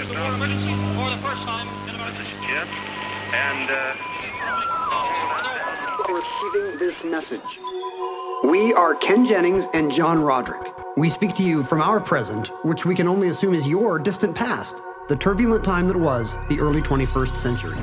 emergency for the first time in about... This is Jim, and, Receiving this message. We are Ken Jennings and John Roderick. We speak to you from our present, which we can only assume is your distant past, the turbulent time that was the early 21st century.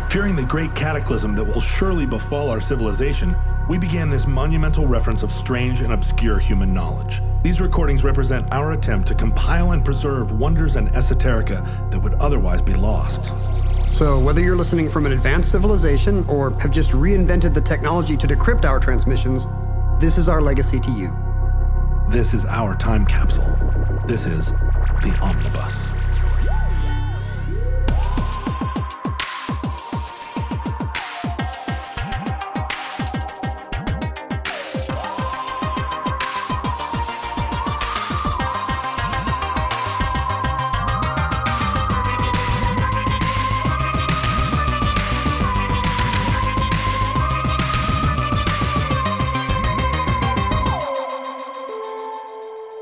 Fearing the great cataclysm that will surely befall our civilization, we began this monumental reference of strange and obscure human knowledge. These recordings represent our attempt to compile and preserve wonders and esoterica that would otherwise be lost. So whether you're listening from an advanced civilization or have just reinvented the technology to decrypt our transmissions, this is our legacy to you. This is our time capsule. This is the Omnibus.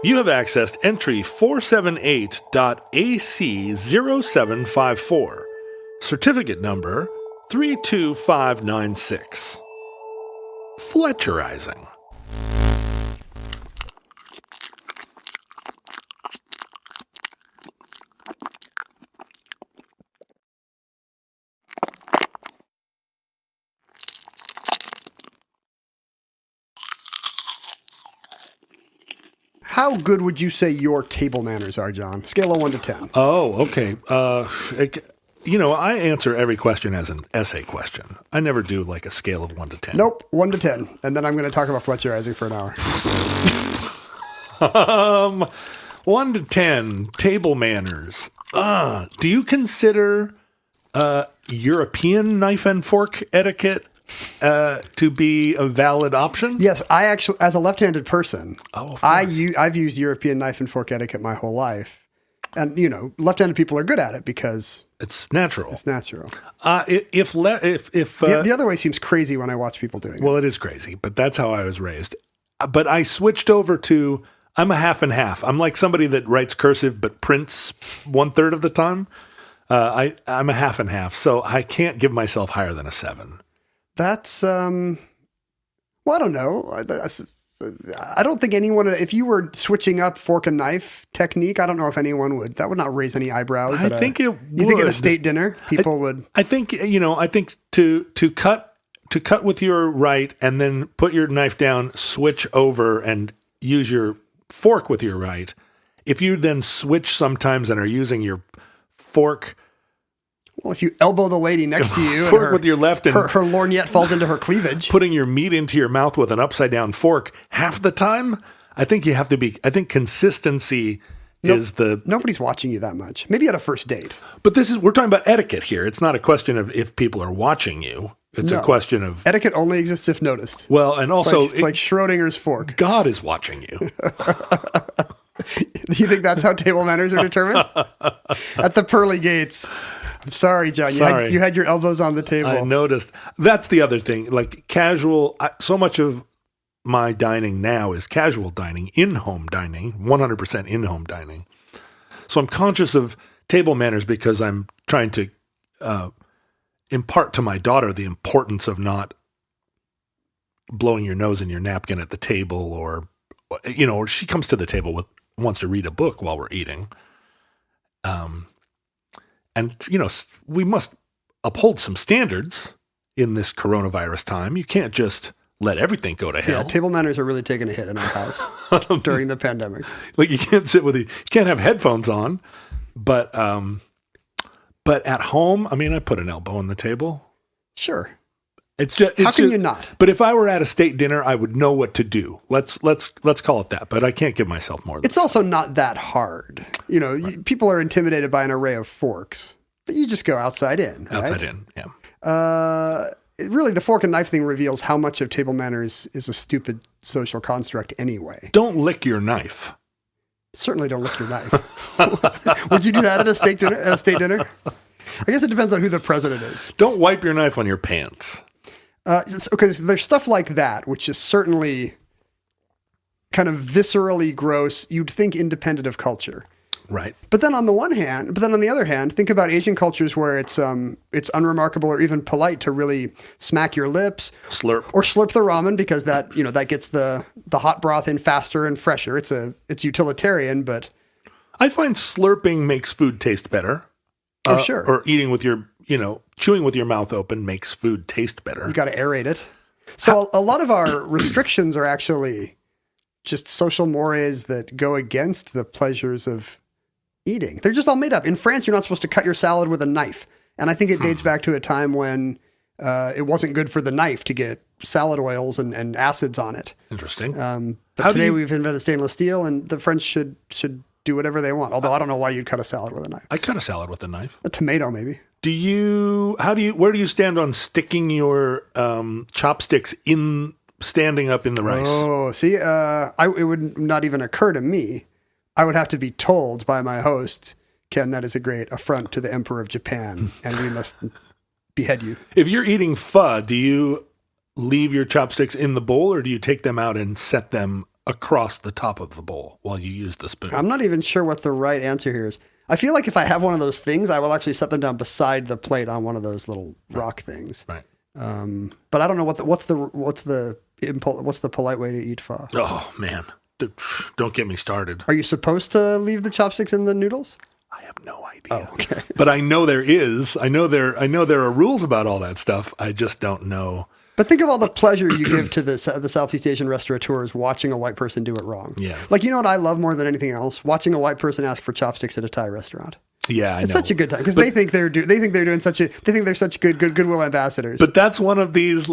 You have accessed entry 478.AC0754, certificate number 32596. Fletcherizing. How good would you say your table manners are, John? Scale of 1 to 10. Oh, okay. I answer every question as an essay question. I never do like a scale of 1 to 10. Nope, 1 to 10. And then I'm going to talk about Fletcherizing for an hour. 1 to 10, table manners. Do you consider European knife and fork etiquette to be a valid option? Yes, I actually, as a left-handed person, I've used European knife and fork etiquette my whole life. And, left-handed people are good at it because it's natural. It's natural. The other way seems crazy when I watch people doing it. Well, it is crazy, but that's how I was raised. But I switched over to, I'm a half and half. I'm like somebody that writes cursive but prints 1/3 of the time. I'm a half and half, so I can't give myself higher than a 7. That's, I don't know. I don't think anyone, if you were switching up fork and knife technique, I don't know if anyone would. That would not raise any eyebrows. I think it would. You think at a state dinner, people would? I think to cut with your right and then put your knife down, switch over and use your fork with your right. If you then switch sometimes and are using your fork. Well, if you elbow the lady next to you fork with your left and her lorgnette falls into her cleavage, putting your meat into your mouth with an upside down fork half the time, I think you have to be. I think consistency is the. Nobody's watching you that much. Maybe at a first date. But we're talking about etiquette here. It's not a question of if people are watching you. It's a question of etiquette only exists if noticed. Well, and also it's like Schrodinger's fork. God is watching you. Do you think that's how table manners are determined? At the pearly gates. I'm sorry, John. You had your elbows on the table. I noticed. That's the other thing. Like casual, so much of my dining now is casual dining, in-home dining, 100% in-home dining. So I'm conscious of table manners because I'm trying to impart to my daughter the importance of not blowing your nose in your napkin at the table or she comes to the table wants to read a book while we're eating. And, we must uphold some standards in this coronavirus time. You can't just let everything go to hell. Yeah, table manners are really taking a hit in our house during the pandemic. Like you can't you can't have headphones on, but at home, I put an elbow on the table. Sure. How can you not? But if I were at a state dinner, I would know what to do. Let's call it that. But I can't give myself more than It's also not that hard. People are intimidated by an array of forks, but you just go outside in, right? Outside in, yeah. Really, the fork and knife thing reveals how much of table manners is a stupid social construct anyway. Don't lick your knife. Certainly don't lick your knife. Would you do that at a state dinner? I guess it depends on who the president is. Don't wipe your knife on your pants. Okay, so there's stuff like that, which is certainly kind of viscerally gross. You'd think independent of culture. Right. But then on the other hand, think about Asian cultures where it's unremarkable or even polite to really smack your lips, slurp the ramen because that gets the hot broth in faster and fresher. It's utilitarian, but I find slurping makes food taste better. Oh, sure. Or eating with your, chewing with your mouth open makes food taste better. You got to aerate it. So a lot of our restrictions are actually just social mores that go against the pleasures of eating. They're just all made up. In France, you're not supposed to cut your salad with a knife. And I think it dates back to a time when it wasn't good for the knife to get salad oils and acids on it. Interesting. But today we've invented stainless steel, and the French should do whatever they want. Although I don't know why you'd cut a salad with a knife. I cut a salad with a knife. A tomato, maybe. Where do you stand on sticking your chopsticks standing up in the rice? Oh, see, it would not even occur to me. I would have to be told by my host, Ken, that is a great affront to the Emperor of Japan, and we must behead you. If you're eating pho, do you leave your chopsticks in the bowl, or do you take them out and set them across the top of the bowl while you use the spoon? I'm not even sure what the right answer here is. I feel like if I have one of those things, I will actually set them down beside the plate on one of those little rock things. Right. But I don't know what's the polite way to eat pho. Oh man, don't get me started. Are you supposed to leave the chopsticks in the noodles? I have no idea. Oh, okay. But I know there is. I know there are rules about all that stuff. I just don't know. But think of all the pleasure you give to the Southeast Asian restaurateurs watching a white person do it wrong. Yeah. Like, you know what I love more than anything else? Watching a white person ask for chopsticks at a Thai restaurant. Yeah, I know. It's such a good time because they think they're such goodwill ambassadors. But that's one of these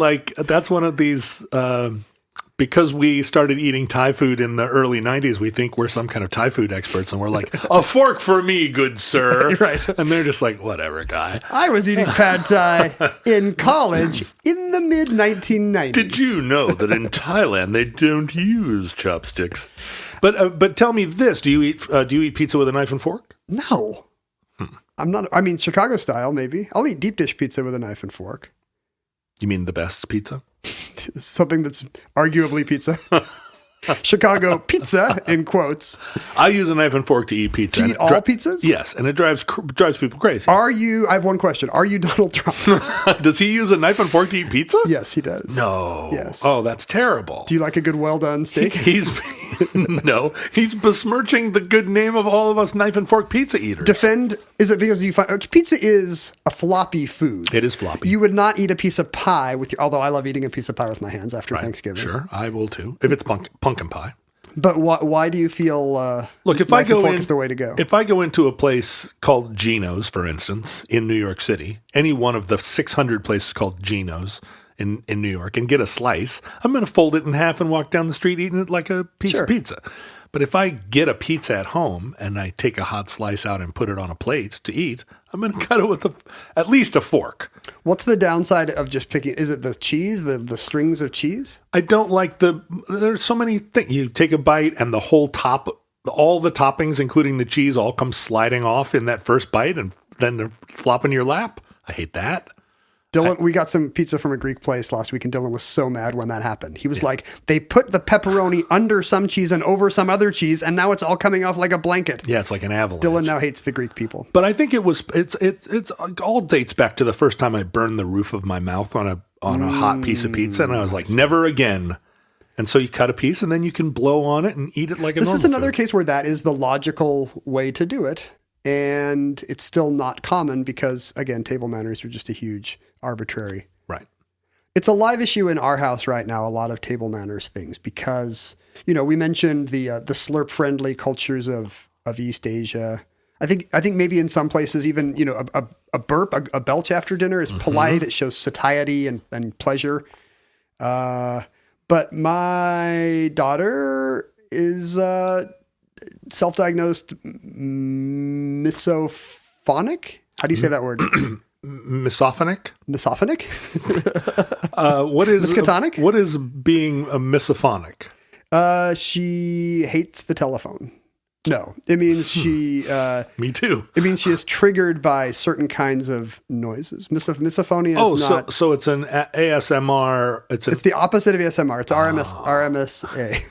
because we started eating Thai food in the early 90s, we think we're some kind of Thai food experts, and we're like, a fork for me, good sir. Right. And they're just like, whatever, guy. I was eating pad Thai in college in the mid-1990s. Did you know that in Thailand they don't use chopsticks? But tell me this: do you eat pizza with a knife and fork? No. I'm not. I mean, Chicago style, maybe. I'll eat deep dish pizza with a knife and fork. You mean the best pizza? Something that's arguably pizza. Chicago pizza, in quotes. I use a knife and fork to eat pizza. To eat all pizzas? Yes, and it drives people crazy. I have one question. Are you Donald Trump? Does he use a knife and fork to eat pizza? Yes, he does. No. Yes. Oh, that's terrible. Do you like a good well-done steak? No. He's besmirching the good name of all of us knife and fork pizza eaters. Is it because you find pizza is a floppy food? It is floppy. You would not eat a piece of pie although I love eating a piece of pie with my hands after Thanksgiving. Sure, I will too. If it's pumpkin pie. But why do you feel look, if knife and fork is the way to go? If I go into a place called Gino's, for instance, in New York City, any one of the 600 places called Gino's in New York, and get a slice, I'm going to fold it in half and walk down the street eating it like a piece of pizza. But if I get a pizza at home and I take a hot slice out and put it on a plate to eat, I'm going to cut it with at least a fork. What's the downside of just picking? Is it the cheese, the strings of cheese? I don't like there's so many things. You take a bite and the whole top, all the toppings, including the cheese, all come sliding off in that first bite and then flop in your lap. I hate that. Dylan, we got some pizza from a Greek place last week, and Dylan was so mad when that happened. He was like, they put the pepperoni under some cheese and over some other cheese, and now it's all coming off like a blanket. Yeah, it's like an avalanche. Dylan now hates the Greek people. But I think it's all dates back to the first time I burned the roof of my mouth on a hot piece of pizza, and I was like, never again. And so you cut a piece, and then you can blow on it and eat it like a normal This is another food. case where that is the logical way to do it, and it's still not common because, again, table manners are just a huge arbitrary. Right. It's a live issue in our house right now, a lot of table manners things, because, we mentioned the slurp friendly cultures of East Asia. I think maybe in some places even, a burp, a belch after dinner is polite. It shows satiety and pleasure. But my daughter is self-diagnosed misophonic. How do you say that word? Misophonic? Misophonic? What is Miskatonic? What is being a misophonic? She hates the telephone. No, it means she. Me too. It means she is triggered by certain kinds of noises. Misophonia is not. So it's an ASMR. It's the opposite of ASMR. It's RMSA.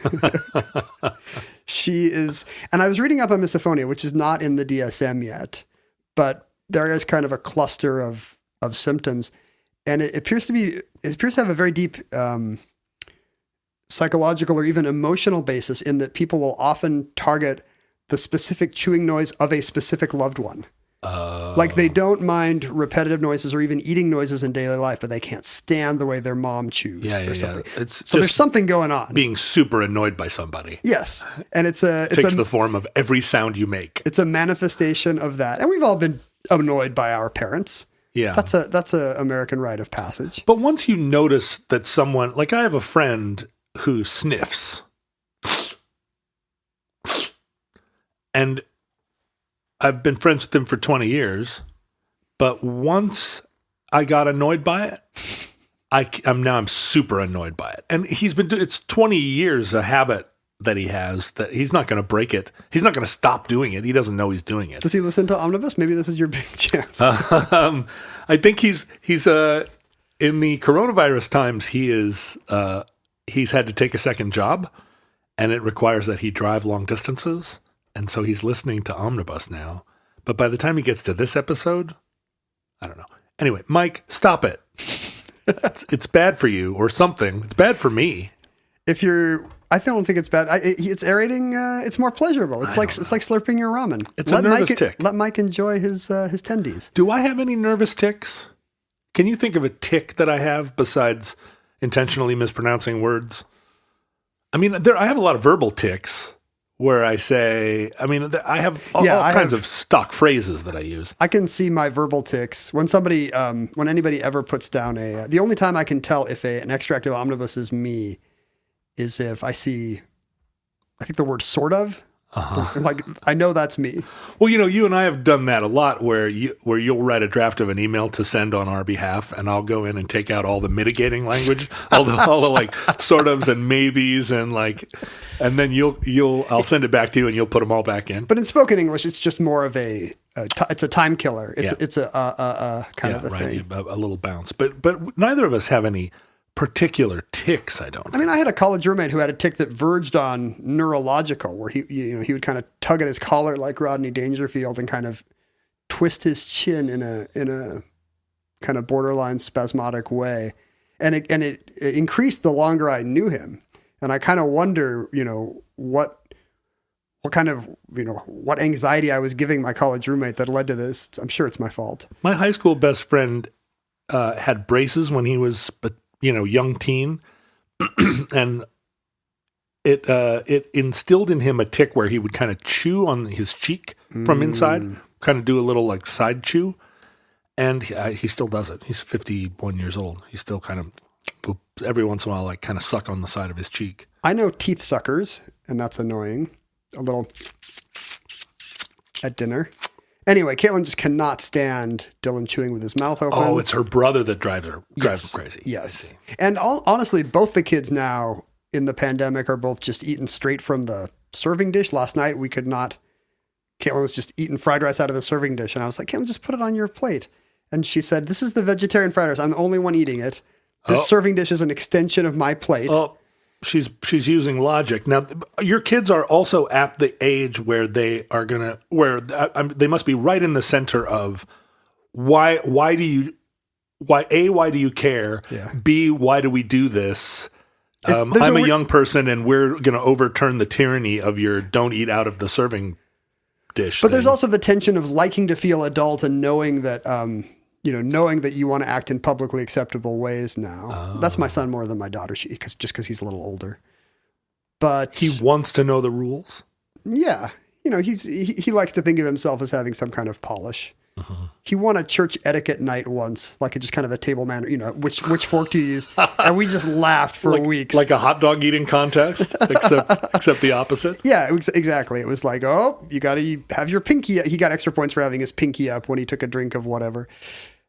She is, and I was reading up on misophonia, which is not in the DSM yet, but there is kind of a cluster of symptoms, and it appears to have a very deep psychological or even emotional basis in that people will often target the specific chewing noise of a specific loved one. Like they don't mind repetitive noises or even eating noises in daily life, but they can't stand the way their mom chews or something. So there's something going on. Being super annoyed by somebody. Yes. And it takes the form of every sound you make. It's a manifestation of that. And we've all been annoyed by our parents. Yeah. That's a American rite of passage. But once you notice that someone, like I have a friend who sniffs. And I've been friends with him for 20 years, but once I got annoyed by it, I'm super annoyed by it. And it's 20 years a habit that he has that he's not going to break it. He's not going to stop doing it. He doesn't know he's doing it. Does he listen to Omnibus? Maybe this is your big chance. I think he's in the coronavirus times, he's had to take a second job, and it requires that he drive long distances. And so he's listening to Omnibus now. But by the time he gets to this episode, I don't know. Anyway, Mike, stop it. It's bad for you or something. It's bad for me. I don't think it's bad. It's aerating. It's more pleasurable. It's like slurping your ramen. It's a nervous tick. Let Mike enjoy his tendies. Do I have any nervous ticks? Can you think of a tick that I have besides intentionally mispronouncing words? I mean, I have a lot of verbal ticks. Where I say, I have all kinds of stock phrases that I use. I can see my verbal tics when anybody ever puts down the only time I can tell if an extract of Omnibus is me is if I think the word sort of, like I know that's me. Well, you and I have done that a lot where you'll write a draft of an email to send on our behalf, and I'll go in and take out all the mitigating language, all the like sort ofs and maybes and and then I'll send it back to you and you'll put them all back in. But in spoken English, it's just more of it's a time killer. It's a kind of a thing. A little bounce. But neither of us have any particular tics, I don't think. I had a college roommate who had a tic that verged on neurological, where he would kind of tug at his collar like Rodney Dangerfield and kind of twist his chin in a kind of borderline spasmodic way. And it increased the longer I knew him. And I kind of wonder, what anxiety I was giving my college roommate that led to this. I'm sure it's my fault. My high school best friend had braces when he was young teen, and it instilled in him a tic where he would kind of chew on his cheek from inside, kind of do a little like side chew, and he still does it. He's 51 years old. He still kind of every once in a while like kind of suck on the side of his cheek. I know teeth suckers, and that's annoying. A little at dinner. Anyway, Caitlin just cannot stand Dylan chewing with his mouth open. Oh, it's her brother that drives her crazy. Yes. And honestly, both the kids now in the pandemic are both just eating straight from the serving dish. Last night, Caitlin was just eating fried rice out of the serving dish. And I was like, Caitlin, just put it on your plate. And she said, this is the vegetarian fried rice. I'm the only one eating it. This serving dish is an extension of my plate. Oh, she's using logic. Now, your kids are also at the age where they are they must be right in the center of why do you care? Yeah. B, why do we do this? I'm a young person and we're going to overturn the tyranny of your don't eat out of the serving dish. But there's also the tension of liking to feel adult and knowing that, knowing that you want to act in publicly acceptable ways now. Oh. That's my son more than my daughter, because he's a little older. But he wants to know the rules. Yeah. He likes to think of himself as having some kind of polish. Uh-huh. He won a church etiquette night once, like just kind of a table manner, which fork do you use? And we just laughed for weeks. Like a hot dog eating contest, except the opposite? Yeah, exactly. It was like, you got to have your pinky. He got extra points for having his pinky up when he took a drink of whatever.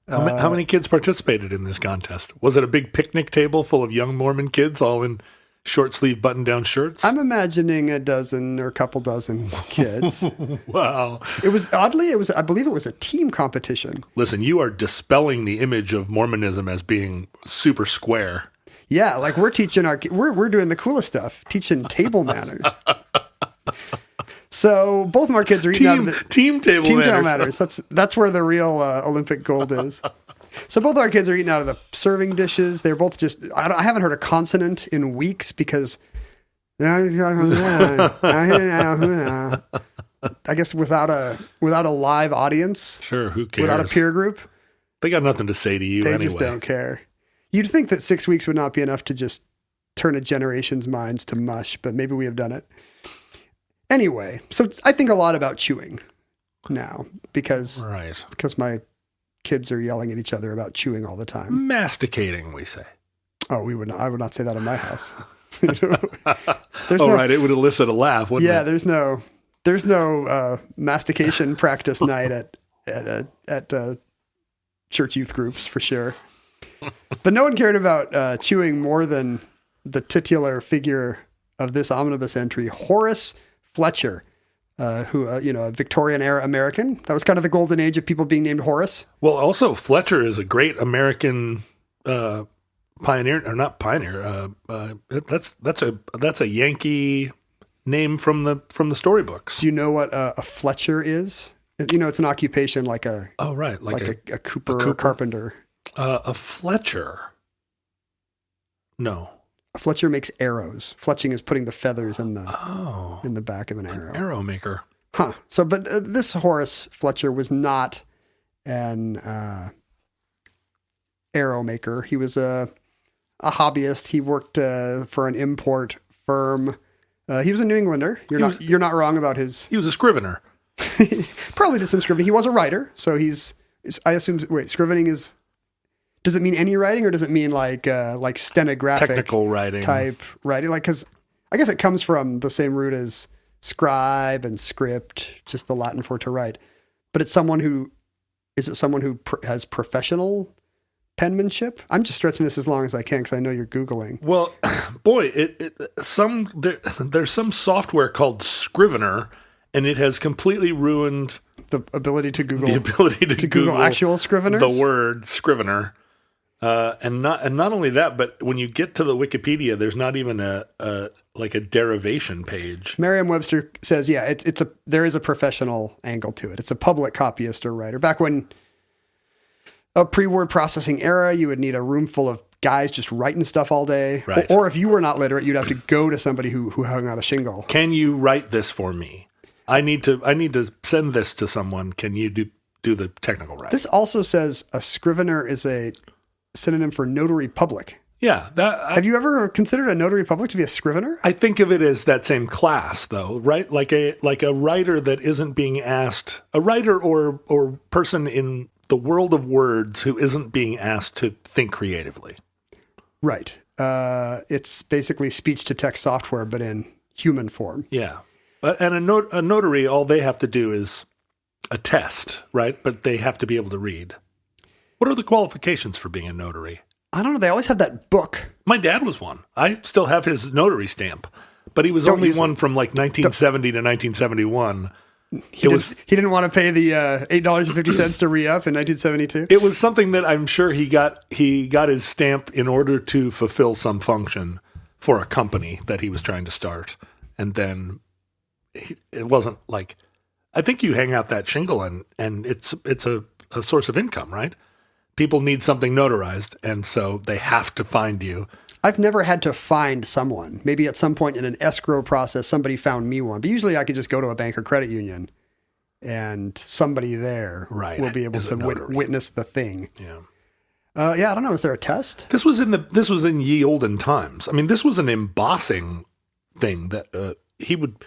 How many kids participated in this contest? Was it a big picnic table full of young Mormon kids all in short sleeve button down shirts. I'm imagining a dozen or a couple dozen kids. Wow. It was I believe it was a team competition. Listen, you are dispelling the image of Mormonism as being super square. Yeah, like we're teaching we're doing the coolest stuff, teaching table manners. So both of our kids are eating out of the team table manners. That's where the real Olympic gold is. So both of our kids are eating out of the serving dishes. They're both just, I haven't heard a consonant in weeks because I guess without a live audience. Sure, who cares? Without a peer group. They got nothing to say to you anyway. They just don't care. You'd think that 6 weeks would not be enough to just turn a generation's minds to mush, but maybe we have done it. Anyway, so I think a lot about chewing now because my kids are yelling at each other about chewing all the time. Masticating, we say. Oh, I would not say that in my house. Right. It would elicit a laugh, wouldn't it? Yeah, there's no mastication practice night at church youth groups for sure. But no one cared about chewing more than the titular figure of this omnibus entry, Horace Fletcher, who, a Victorian era American. That was kind of the golden age of people being named Horace. Well, also Fletcher is a great American pioneer, or not pioneer. That's a Yankee name from the storybooks. Do you know what a Fletcher is? It's an occupation like a a cooper or carpenter. A Fletcher. No. A Fletcher makes arrows. Fletching is putting the feathers in the back of an arrow. Arrow maker. Huh. So, but this Horace Fletcher was not an arrow maker. He was a hobbyist. He worked for an import firm. He was a New Englander. You're not wrong about his. He was a scrivener. Probably did some scrivening. He was a writer, so I assume. Wait, scrivening is. Does it mean any writing, or does it mean like stenographic technical writing type writing? Like, because I guess it comes from the same root as scribe and script, just the Latin for to write. But it's someone who has professional penmanship. I'm just stretching this as long as I can because I know you're Googling. Well, boy, there's some software called Scrivener, and it has completely ruined the ability to Google. The ability to Google actual scriveners. The word scrivener. And not only that, but when you get to the Wikipedia, there's not even a derivation page. Merriam-Webster says, yeah, there is a professional angle to it. It's a public copyist or writer. Back when a pre-word processing era, you would need a room full of guys just writing stuff all day. Right. Or if you were not literate, you'd have to go to somebody who hung out a shingle. Can you write this for me? I need to send this to someone. Can you do the technical writing? This also says a scrivener is a synonym for notary public. Yeah. Have you ever considered a notary public to be a scrivener? I think of it as that same class, though, right? Like a writer that isn't being asked, a writer or person in the world of words who isn't being asked to think creatively. Right. It's basically speech to text software, but in human form. Yeah. And a notary, all they have to do is attest, right? But they have to be able to read. What are the qualifications for being a notary? I don't know. They always have that book. My dad was one. I still have his notary stamp, but he was only one from like 1970 to 1971. He didn't want to pay the $8.50 to re-up in 1972? It was something that I'm sure he got his stamp in order to fulfill some function for a company that he was trying to start. And then it wasn't like, I think you hang out that shingle and it's a source of income, right? People need something notarized, and so they have to find you. I've never had to find someone. Maybe at some point in an escrow process, somebody found me one. But usually I could just go to a bank or credit union, and somebody there will be able to witness the thing. Yeah. I don't know. Is there a test? This was in ye olden times. I mean, this was an embossing thing that he would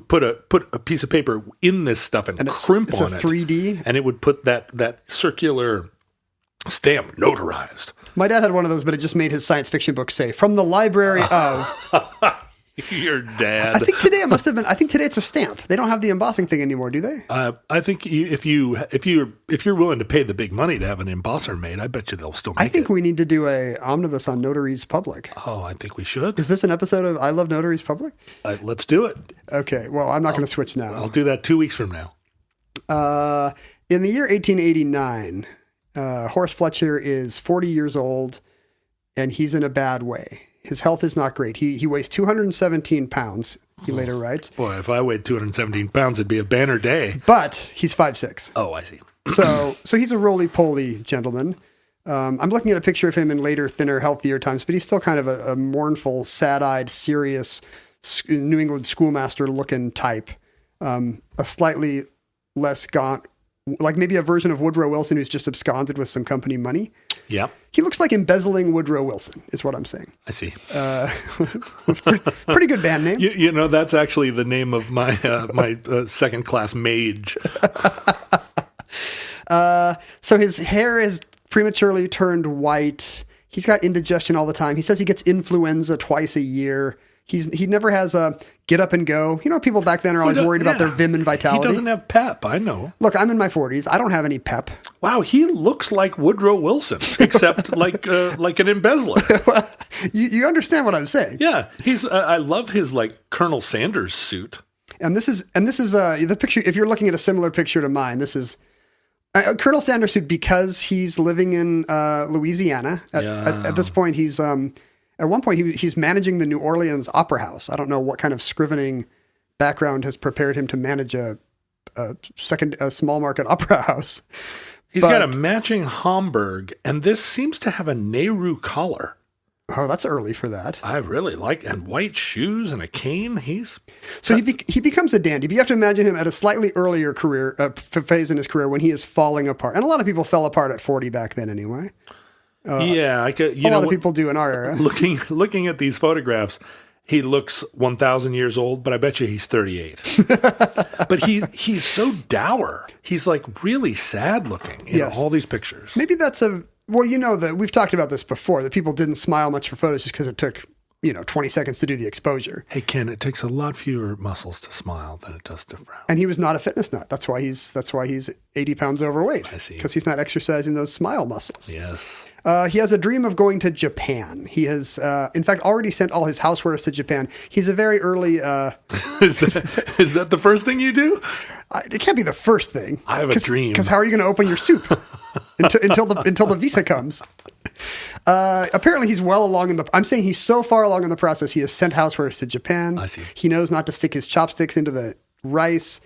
put a piece of paper in this stuff and crimp on it. It's a 3D? And it would put that circular stamp notarized. My dad had one of those, but it just made his science fiction book say, from the library of... Your dad. I think today it must have been. I think today it's a stamp. They don't have the embossing thing anymore, do they? I think if you're willing to pay the big money to have an embosser made, I bet you they'll still make it. I think we need to do a omnibus on Notaries Public. Oh, I think we should. Is this an episode of I Love Notaries Public? Let's do it. Okay. Well, I'm not going to switch now. I'll do that 2 weeks from now. In the year 1889, Horace Fletcher is 40 years old, and he's in a bad way. His health is not great. He weighs 217 pounds, he later writes. Boy, if I weighed 217 pounds, it'd be a banner day. But he's 5'6". Oh, I see. So he's a roly-poly gentleman. I'm looking at a picture of him in later, thinner, healthier times, but he's still kind of a mournful, sad-eyed, serious New England schoolmaster-looking type. A slightly less gaunt, like maybe a version of Woodrow Wilson who's just absconded with some company money. Yep. He looks like embezzling Woodrow Wilson, is what I'm saying. I see. Pretty good band name. You know, that's actually the name of my second-class mage. So his hair is prematurely turned white. He's got indigestion all the time. He says he gets influenza twice a year. He never has a get up and go. You know, people back then are always worried about their vim and vitality. He doesn't have pep, I know. Look, I'm in my 40s. I don't have any pep. Wow, he looks like Woodrow Wilson, except like an embezzler. Well, you understand what I'm saying? Yeah, I love his like Colonel Sanders suit. And this is the picture. If you're looking at a similar picture to mine, this is Colonel Sanders suit because he's living in Louisiana. At this point, he's at one point he's managing the New Orleans Opera House. I don't know what kind of scrivening background has prepared him to manage a small market opera house. He's got a matching Homburg, and this seems to have a Nehru collar. Oh, that's early for that. I really like, and white shoes and a cane. He becomes a dandy. But you have to imagine him at a slightly earlier career phase in his career when he is falling apart. And a lot of people fell apart at 40 back then, anyway. Yeah, a lot of people do in our era. Looking at these photographs, he looks 1,000 years old, but I bet you he's 38. But he's so dour. He's like really sad looking in all these pictures. Maybe that's well, you know that we've talked about this before, that people didn't smile much for photos just because it took 20 seconds to do the exposure. Hey, Ken, it takes a lot fewer muscles to smile than it does to frown. And he was not a fitness nut. That's why he's 80 pounds overweight. I see. Because he's not exercising those smile muscles. Yes. He has a dream of going to Japan. He has, in fact, already sent all his housewares to Japan. He's a very early... Is that the first thing you do? It can't be the first thing. I have a dream. Because how are you going to open your soup until the visa comes? Apparently, he's well along I'm saying he's so far along in the process, he has sent housewares to Japan. I see. He knows not to stick his chopsticks into the rice.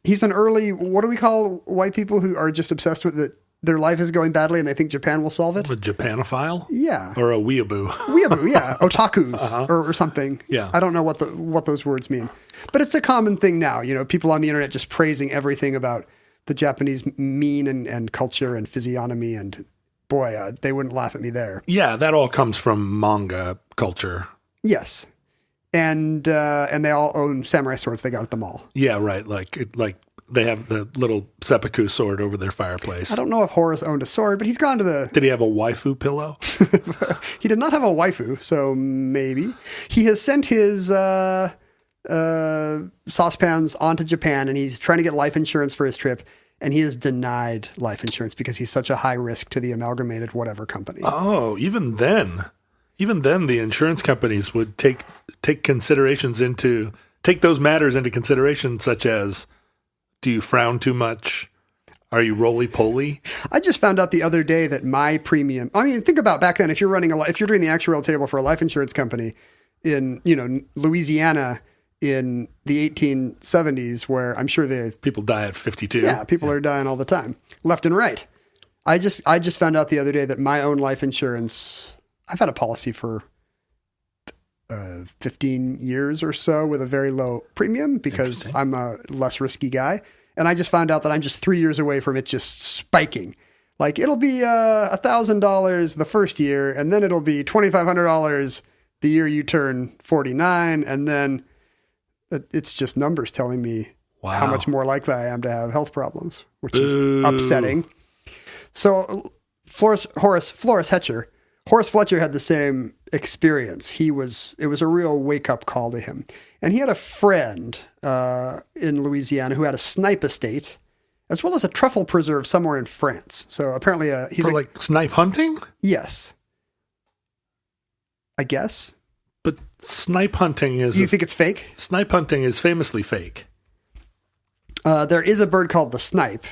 He's an early... What do we call white people who are just obsessed with it? Their life is going badly and they think Japan will solve it? A Japanophile? Yeah. Or a weeaboo? Weeaboo, yeah. Otakus or something. Yeah. I don't know what those words mean. But it's a common thing now. People on the internet just praising everything about the Japanese mean and culture and physiognomy. And boy, they wouldn't laugh at me there. Yeah, that all comes from manga culture. Yes. And they all own samurai swords they got at the mall. Yeah, right. Like they have the little seppuku sword over their fireplace. I don't know if Horace owned a sword, but he's gone to the... Did he have a waifu pillow? He did not have a waifu, so maybe. He has sent his saucepans onto Japan, and he's trying to get life insurance for his trip, and he is denied life insurance because he's such a high risk to the amalgamated whatever company. Oh, even then, the insurance companies would take those matters into consideration, such as... Do you frown too much? Are you roly-poly? I just found out the other day that my premium... I mean, think about back then, if you're doing the actuarial table for a life insurance company in, Louisiana in the 1870s, where I'm sure people die at 52. Yeah, people are dying all the time, left and right. I just found out the other day that my own life insurance... I've had a policy for 15 years or so with a very low premium because I'm a less risky guy. And I just found out that I'm just 3 years away from it just spiking. Like it'll be $1,000 the first year, and then it'll be $2,500 the year you turn 49. And then it's just numbers telling me how much more likely I am to have health problems, which is upsetting. So Horace Hetcher Horace Fletcher had the same experience. It was a real wake-up call to him. And he had a friend in Louisiana who had a snipe estate, as well as a truffle preserve somewhere in France. So apparently he's like snipe hunting? Yes. I guess. But snipe hunting is... Do you think it's fake? Snipe hunting is famously fake. There is a bird called the snipe.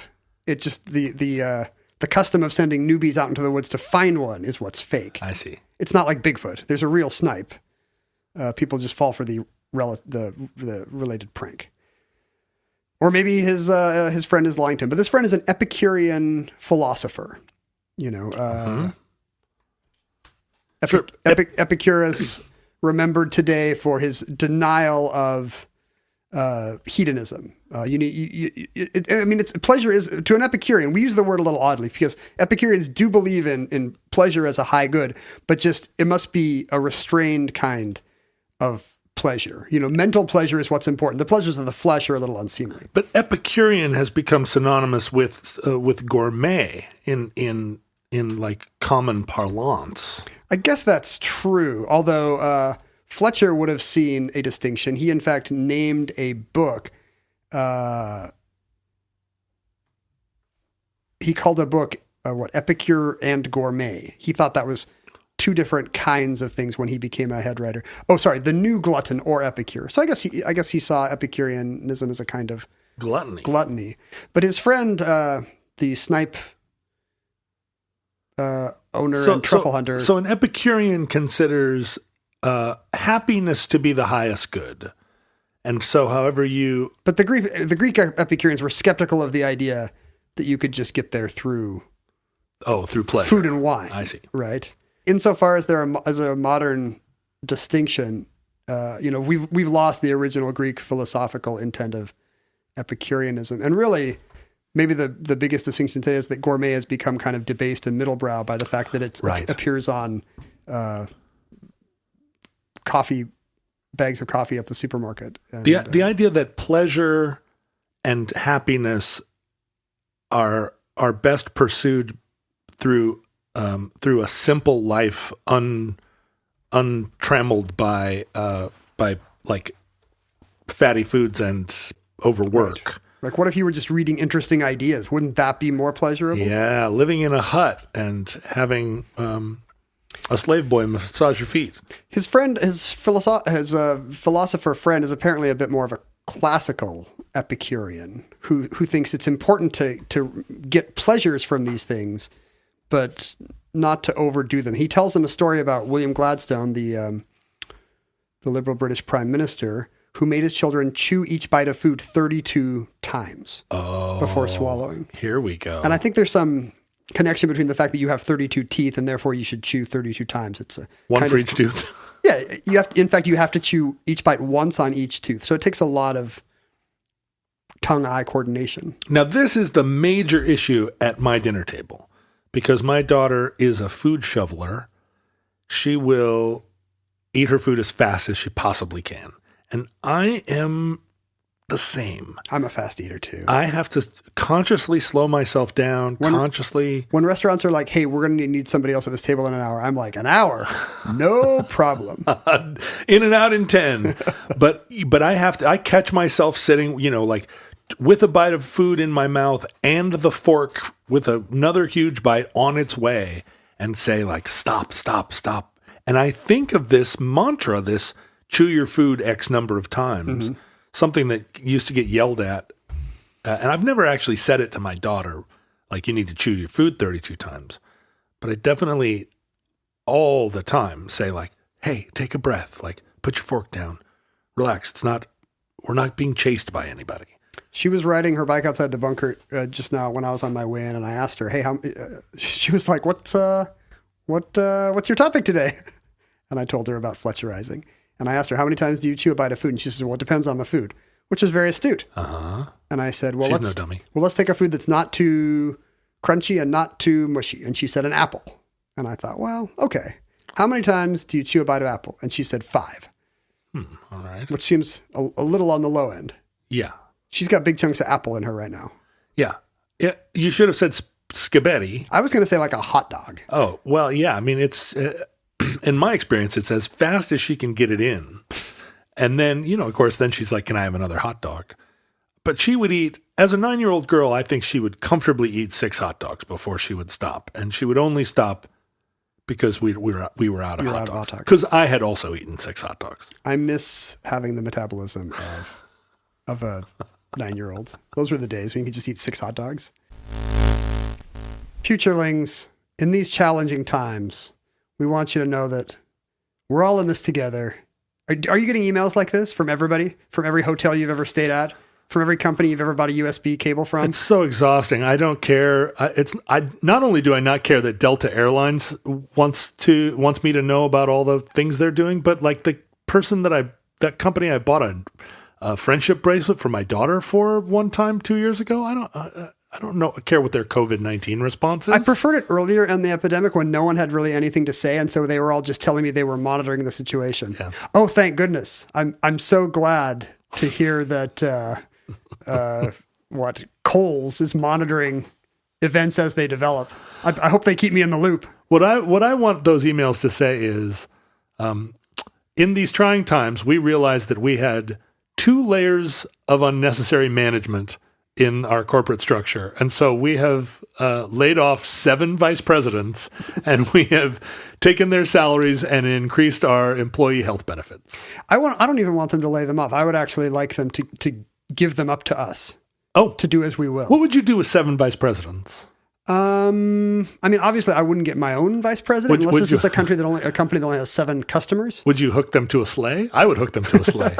It just, the custom of sending newbies out into the woods to find one is what's fake. I see. It's not like Bigfoot. There's a real snipe. People just fall for the related prank. Or maybe his friend is lying to him. But this friend is an Epicurean philosopher. Epicurus remembered today for his denial of hedonism. Pleasure is, to an Epicurean, we use the word a little oddly because Epicureans do believe in pleasure as a high good, but just it must be a restrained kind of pleasure. Mental pleasure is what's important. The pleasures of the flesh are a little unseemly. But Epicurean has become synonymous with gourmet in like common parlance. I guess that's true. Although Fletcher would have seen a distinction. He in fact named a book. He called a book Epicure and Gourmet. He thought that was two different kinds of things when he became a head writer. Oh, sorry, the new glutton or epicure. So I guess he saw Epicureanism as a kind of gluttony. But his friend, the snipe owner and truffle hunter. So an Epicurean considers happiness to be the highest good, and so however you. But the Greek Epicureans were skeptical of the idea that you could just get there through pleasure, food and wine. I see. Right. Insofar as there is a modern distinction, we've lost the original Greek philosophical intent of Epicureanism, and really, maybe the biggest distinction today is that gourmet has become kind of debased and middlebrow by the fact that it appears on bags of coffee at the supermarket. And, the idea that pleasure and happiness are best pursued through a simple life, untrammeled by like fatty foods and overwork. Right. Like, what if you were just reading interesting ideas? Wouldn't that be more pleasurable? Yeah, living in a hut and having a slave boy massage your feet. His friend, his philosopher friend, is apparently a bit more of a classical Epicurean who thinks it's important to get pleasures from these things, but not to overdo them. He tells them a story about William Gladstone, the liberal British Prime Minister, who made his children chew each bite of food 32 times before swallowing. Here we go. And I think there's some connection between the fact that you have 32 teeth and therefore you should chew 32 times. It's one for each tooth. Yeah, you have to chew each bite once on each tooth. So it takes a lot of tongue-eye coordination. Now, this is the major issue at my dinner table because my daughter is a food shoveler. She will eat her food as fast as she possibly can. And I am the same. I'm a fast eater too. I have to consciously slow myself down, When restaurants are like, hey, we're going to need somebody else at this table in an hour, I'm like, an hour? No problem. In and out in 10. But I catch myself sitting, like with a bite of food in my mouth and the fork with another huge bite on its way and say like, stop, stop, stop. And I think of this mantra, this chew your food X number of times, something that used to get yelled at. And I've never actually said it to my daughter, like you need to chew your food 32 times. But I definitely all the time say like, hey, take a breath, like put your fork down, relax. We're not being chased by anybody. She was riding her bike outside the bunker just now when I was on my way in, and I asked her, hey, she was like, what's your topic today? And I told her about Fletcherizing. And I asked her, how many times do you chew a bite of food? And she said, well, it depends on the food, which is very astute. Uh-huh. And I said, well, She's no dummy. Well, let's take a food that's not too crunchy and not too mushy. And she said an apple. And I thought, well, okay. How many times do you chew a bite of apple? And she said 5. All right. Which seems a little on the low end. Yeah. She's got big chunks of apple in her right now. Yeah. You should have said spaghetti. I was going to say like a hot dog. Oh, well, yeah. I mean, it's in my experience, it's as fast as she can get it in. And then, of course, then she's like, can I have another hot dog? But she would eat, as a 9-year-old girl, I think she would comfortably eat 6 hot dogs before she would stop. And she would only stop because we were out of hot dogs. Because I had also eaten 6 hot dogs. I miss having the metabolism of a 9-year-old. Those were the days when you could just eat 6 hot dogs. Futurelings, in these challenging times, we want you to know that we're all in this together. Are you getting emails like this from everybody? From every hotel you've ever stayed at? From every company you've ever bought a USB cable from? It's so exhausting. I don't care. Not only do I not care that Delta Airlines wants me to know about all the things they're doing, but like the person that company I bought a friendship bracelet for my daughter for one time 2 years ago. I don't care what their COVID-19 response is. I preferred it earlier in the epidemic when no one had really anything to say, and so they were all just telling me they were monitoring the situation. Yeah. Oh, thank goodness! I'm so glad to hear that. Kohl's is monitoring events as they develop. I hope they keep me in the loop. What I want those emails to say is, in these trying times, we realized that we had 2 layers of unnecessary management in our corporate structure. And so we have laid off 7 vice presidents, and we have taken their salaries and increased our employee health benefits. I don't even want them to lay them off. I would actually like them to give them up to us. Oh, to do as we will. What would you do with 7 vice presidents? I mean, obviously, I wouldn't get my own vice president unless this is a company that only has 7 customers. Would you hook them to a sleigh? I would hook them to a sleigh.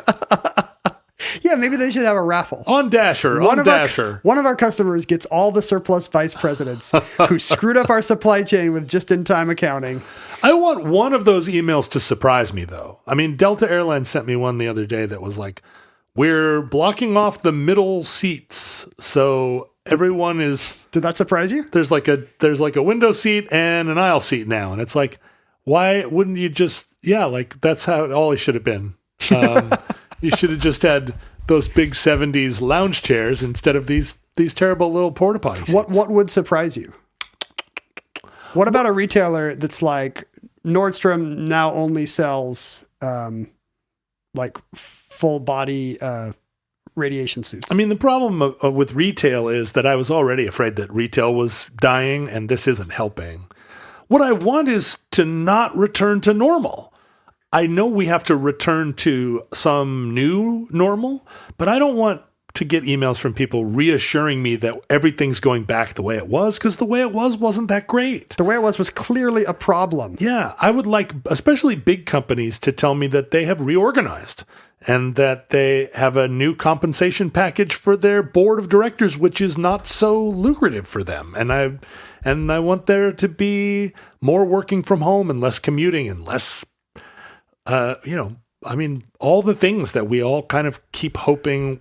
Yeah, maybe they should have a raffle. On Dasher. One of our customers gets all the surplus vice presidents who screwed up our supply chain with just-in-time accounting. I want one of those emails to surprise me, though. I mean, Delta Airlines sent me one the other day that was like, we're blocking off the middle seats, so everyone is... Did that surprise you? There's like a window seat and an aisle seat now, and it's like, why wouldn't you just... Yeah, like that's how it always should have been. You should have just had those big 70s lounge chairs instead of these terrible little porta potty seats. What would surprise you? What about a retailer that's like Nordstrom now only sells like full body radiation suits? I mean, the problem with retail is that I was already afraid that retail was dying, and this isn't helping. What I want is to not return to normal. I know we have to return to some new normal, but I don't want to get emails from people reassuring me that everything's going back the way it was, because the way it wasn't that great. The way it was clearly a problem. Yeah, I would like, especially big companies, to tell me that they have reorganized and that they have a new compensation package for their board of directors, which is not so lucrative for them. And I want there to be more working from home and less commuting and less... I mean, all the things that we all kind of keep hoping.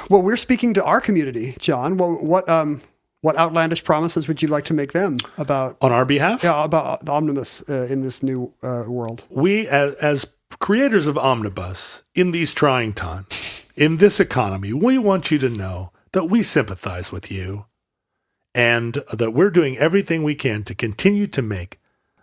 Well, we're speaking to our community, John. Well, what outlandish promises would you like to make them about on our behalf? Yeah, about the omnibus in this new world. We, as creators of Omnibus, in these trying times, in this economy, we want you to know that we sympathize with you, and that we're doing everything we can to continue to make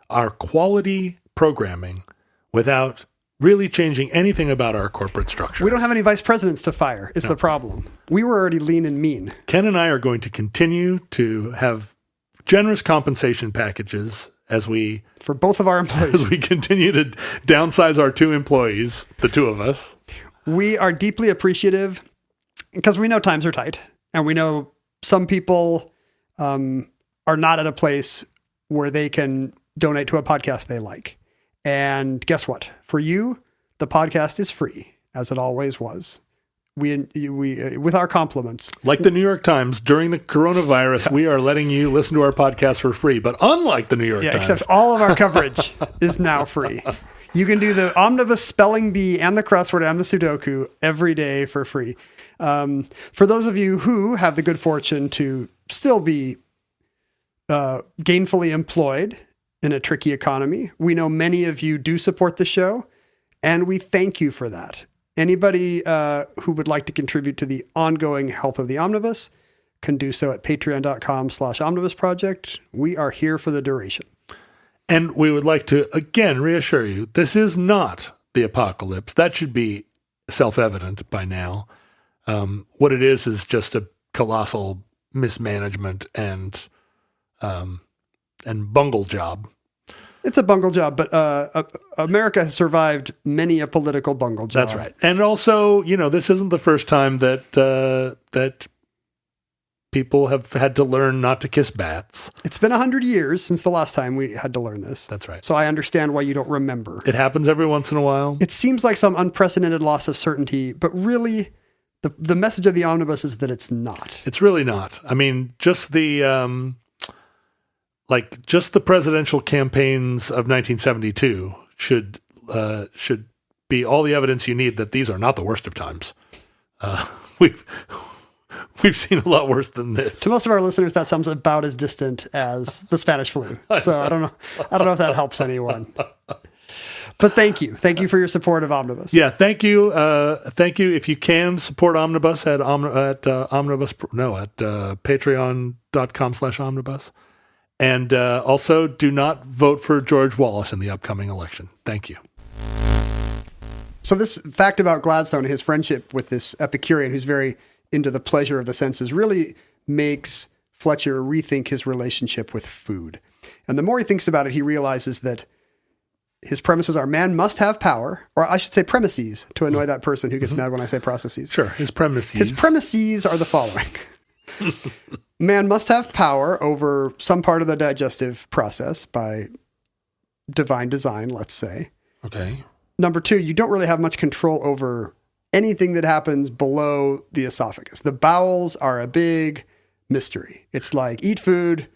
our quality programming without really changing anything about our corporate structure. We don't have any vice presidents to fire, is the problem. We were already lean and mean. Ken and I are going to continue to have generous compensation packages for both of our employees. As we continue to downsize our 2 employees, the 2 of us. We are deeply appreciative because we know times are tight, and we know some people are not at a place where they can donate to a podcast they like. And guess what? For you, the podcast is free, as it always was. We with our compliments. Like the New York Times, during the coronavirus, we are letting you listen to our podcast for free. But unlike the New York Times. Except all of our coverage is now free. You can do the omnibus spelling bee and the crossword and the Sudoku every day for free. For those of you who have the good fortune to still be gainfully employed in a tricky economy, we know many of you do support the show, and we thank you for that. Anybody who would like to contribute to the ongoing health of the omnibus, can do so at patreon.com/omnibusproject. We are here for the duration. And we would like to, again, reassure you, this is not the apocalypse. That should be self-evident by now. What it is just a colossal mismanagement and bungle job. It's a bungle job, but America has survived many a political bungle job. That's right. And also, this isn't the first time that people have had to learn not to kiss bats. It's been 100 years since the last time we had to learn this. That's right. So I understand why you don't remember. It happens every once in a while. It seems like some unprecedented loss of certainty, but really the message of the omnibus is that it's not. It's really not. I mean, just the presidential campaigns of 1972 should be all the evidence you need that these are not the worst of times. We've seen a lot worse than this. To most of our listeners, that sounds about as distant as the Spanish flu. So I don't know if that helps anyone. But thank you for your support of Omnibus. Yeah, thank you. If you can support Omnibus at patreon.com/omnibus. And also, do not vote for George Wallace in the upcoming election. Thank you. So this fact about Gladstone, his friendship with this Epicurean who's very into the pleasure of the senses, really makes Fletcher rethink his relationship with food. And the more he thinks about it, he realizes that his premises are man must have power, or I should say premises, to annoy that person who gets mad when I say processes. Sure, his premises. His premises are the following. Man must have power over some part of the digestive process by divine design, let's say. Okay. Number 2, you don't really have much control over anything that happens below the esophagus. The bowels are a big mystery. It's like eat food, ?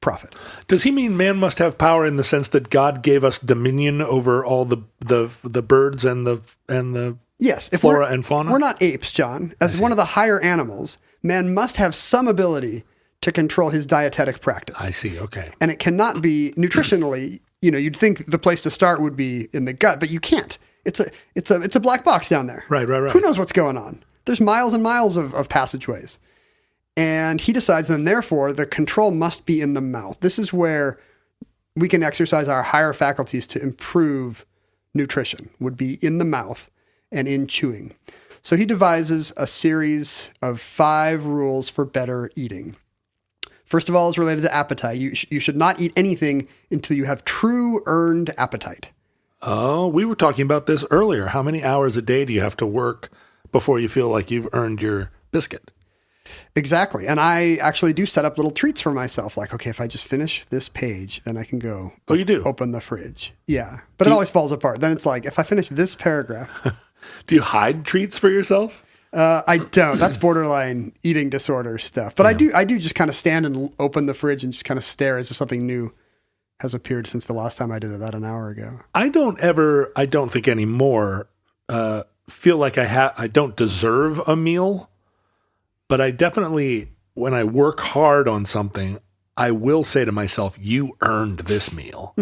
Profit. Does he mean man must have power in the sense that God gave us dominion over all the birds and the yes, flora and fauna? We're not apes, John. As one of the higher animals, man must have some ability to control his dietetic practice. I see. Okay. And it cannot be nutritionally, you'd think the place to start would be in the gut, but you can't. It's a black box down there. Right. Who knows what's going on? There's miles and miles of passageways. And he decides then, therefore, the control must be in the mouth. This is where we can exercise our higher faculties to improve nutrition, would be in the mouth and in chewing. So he devises a series of 5 rules for better eating. First of all is related to appetite. You should not eat anything until you have true earned appetite. Oh, we were talking about this earlier. How many hours a day do you have to work before you feel like you've earned your biscuit? Exactly. And I actually do set up little treats for myself. Like, okay, if I just finish this page, then I can go you do? Open the fridge. Yeah. But it always falls apart. Then it's like, if I finish this paragraph. Do you hide treats for yourself? I don't. That's borderline eating disorder stuff. But yeah. I do just kind of stand and open the fridge and just kind of stare as if something new has appeared since the last time I did it, that an hour ago. I don't think anymore, feel like I don't deserve a meal. But I definitely, when I work hard on something, I will say to myself, you earned this meal.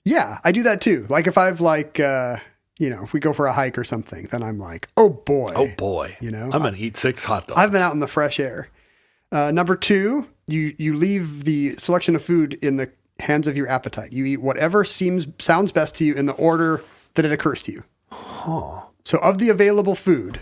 Yeah, I do that too. Like if I've if we go for a hike or something, then I'm like, oh boy. I'm going to eat 6 hot dogs. I've been out in the fresh air. Number 2, you leave the selection of food in the hands of your appetite. You eat whatever sounds best to you in the order that it occurs to you. Huh. So of the available food,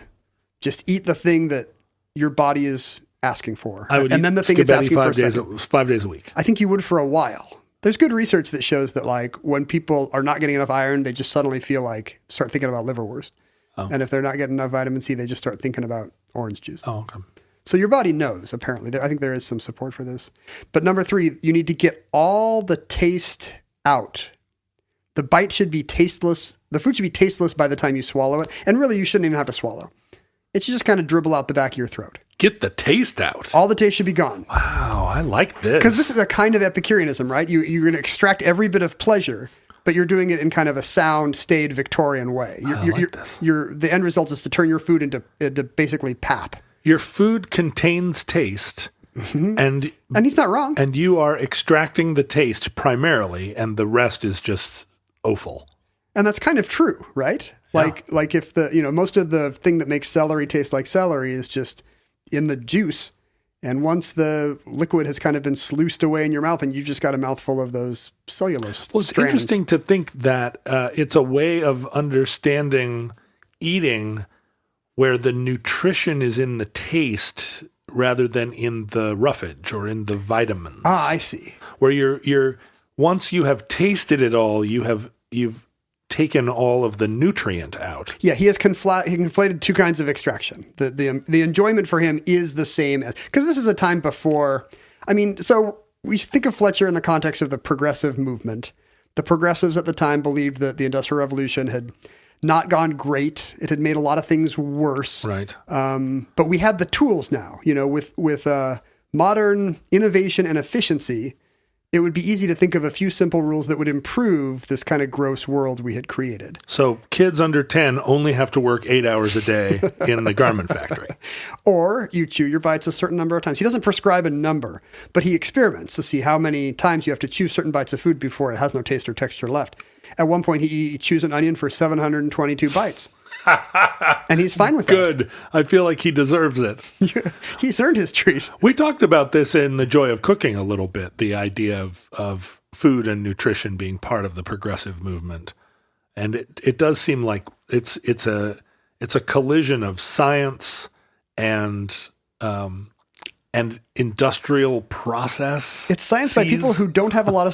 just eat the thing that your body is asking for. And then the thing it's asking for 5 days a week. I think you would for a while. There's good research that shows that like when people are not getting enough iron, they just suddenly start thinking about liverwurst. Oh. And if they're not getting enough vitamin C, they just start thinking about orange juice. Oh, okay. So your body knows, apparently. I think there is some support for this. But number 3, you need to get all the taste out. The bite should be tasteless. The food should be tasteless by the time you swallow it. And really, you shouldn't even have to swallow. It should just kind of dribble out the back of your throat. Get the taste out. All the taste should be gone. Wow, I like this. Because this is a kind of Epicureanism, right? You're going to extract every bit of pleasure, but you're doing it in kind of a sound, staid Victorian way. The end result is to turn your food into basically pap. Your food contains taste. Mm-hmm. And he's not wrong. And you are extracting the taste primarily, and the rest is just offal. And that's kind of true, right? Like if most of the thing that makes celery taste like celery is just in the juice. And once the liquid has kind of been sluiced away in your mouth and you've just got a mouthful of those cellulose Well, it's strands. interesting to think that it's a way of understanding eating where the nutrition is in the taste rather than in the roughage or in the vitamins. Ah, I see. Where you're once you have tasted it all, you've taken all of the nutrient out. Yeah, he conflated two kinds of extraction. The enjoyment for him is the same as, because this is a time before, so we think of Fletcher in the context of the progressive movement. The progressives at the time believed that the Industrial Revolution had not gone great. It had made a lot of things worse. Right. But we had the tools now, with modern innovation and efficiency. It would be easy to think of a few simple rules that would improve this kind of gross world we had created. So kids under 10 only have to work 8 hours a day in the garment factory. Or you chew your bites a certain number of times. He doesn't prescribe a number, but he experiments to see how many times you have to chew certain bites of food before it has no taste or texture left. At one point, he chews an onion for 722 bites. And he's fine with that. Good. I feel like he deserves it. He's earned his treat. We talked about this in The Joy of Cooking a little bit, the idea of food and nutrition being part of the progressive movement. And it does seem like it's a collision of science and industrial process. It's science by people who don't have a lot of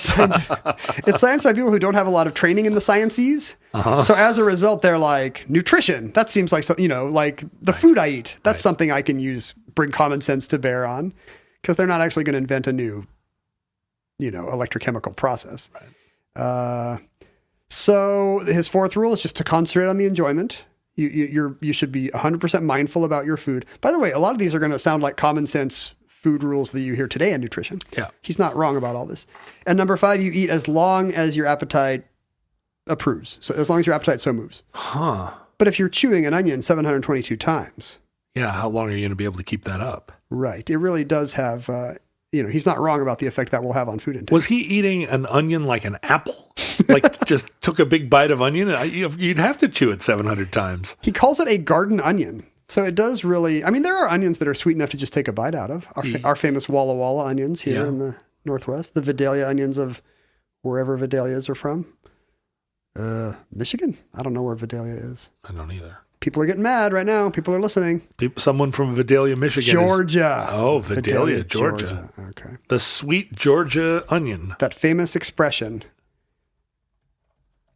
It's science by people who don't have a lot of training in the sciences. Uh-huh. So as a result, they're like, nutrition. That seems like something, like the food I eat. That's something I can bring common sense to bear on, because they're not actually going to invent a new, electrochemical process. Right. So his fourth rule is just to concentrate on the enjoyment. You should be 100% mindful about your food. By the way, a lot of these are going to sound like common sense food rules that you hear today in nutrition. Yeah. He's not wrong about all this. And number 5, you eat as long as your appetite approves. So as long as your appetite so moves. Huh. But if you're chewing an onion 722 times. Yeah, how long are you going to be able to keep that up? Right. It really does have, he's not wrong about the effect that will have on food intake. Was he eating an onion like an apple? Like just took a big bite of onion? You'd have to chew it 700 times. He calls it a garden onion. So it does really, there are onions that are sweet enough to just take a bite out of. Our famous Walla Walla onions here in the Northwest. The Vidalia onions of wherever Vidalias are from. Michigan? I don't know where Vidalia is. I don't either. People are getting mad right now. People are listening. Someone from Vidalia, Michigan. Georgia. Vidalia, Georgia. Okay. The sweet Georgia onion. That famous expression.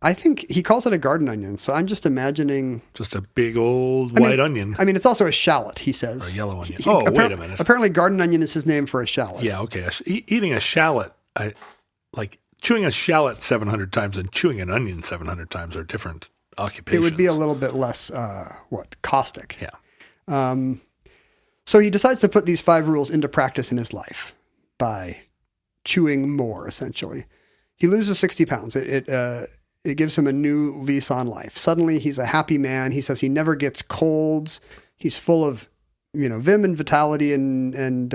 I think he calls it a garden onion, so I'm just imagining... Just a big old white onion. It's also a shallot, he says. Or a yellow onion. Wait a minute. Apparently garden onion is his name for a shallot. Yeah, okay. Eating a shallot, chewing a shallot 700 times and chewing an onion 700 times are different occupations. It would be a little bit less, caustic. Yeah. So he decides to put these 5 rules into practice in his life by chewing more, essentially. He loses 60 pounds. It gives him a new lease on life. Suddenly he's a happy man. He says he never gets colds. He's full of, vim and vitality and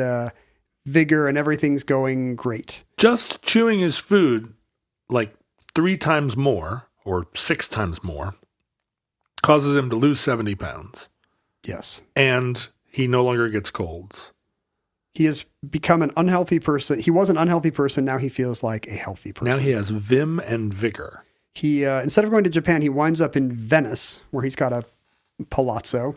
vigor, and everything's going great. Just chewing his food like 3 times more or 6 times more causes him to lose 70 pounds. Yes. And he no longer gets colds. He has become an unhealthy person. He was an unhealthy person. Now he feels like a healthy person. Now he has vim and vigor. He, instead of going to Japan, he winds up in Venice, where he's got a palazzo.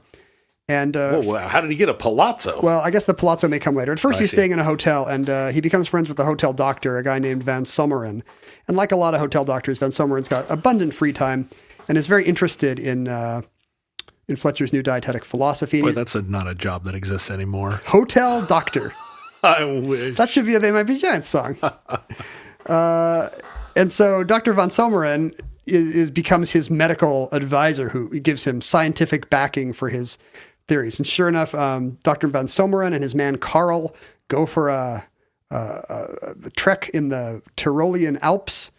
And how did he get a palazzo? Well, I guess the palazzo may come later. At first, he's staying in a hotel, and he becomes friends with the hotel doctor, a guy named Van Sommeren. And like a lot of hotel doctors, Van Sommeren's got abundant free time and is very interested in Fletcher's new dietetic philosophy. Boy, that's not a job that exists anymore. Hotel doctor. I wish. That should be a They Might Be Giants song. And so Dr. Van Sommeren becomes his medical advisor, who gives him scientific backing for his theories. And sure enough, Dr. Van Sommeren and his man Carl go for a trek in the Tyrolean Alps.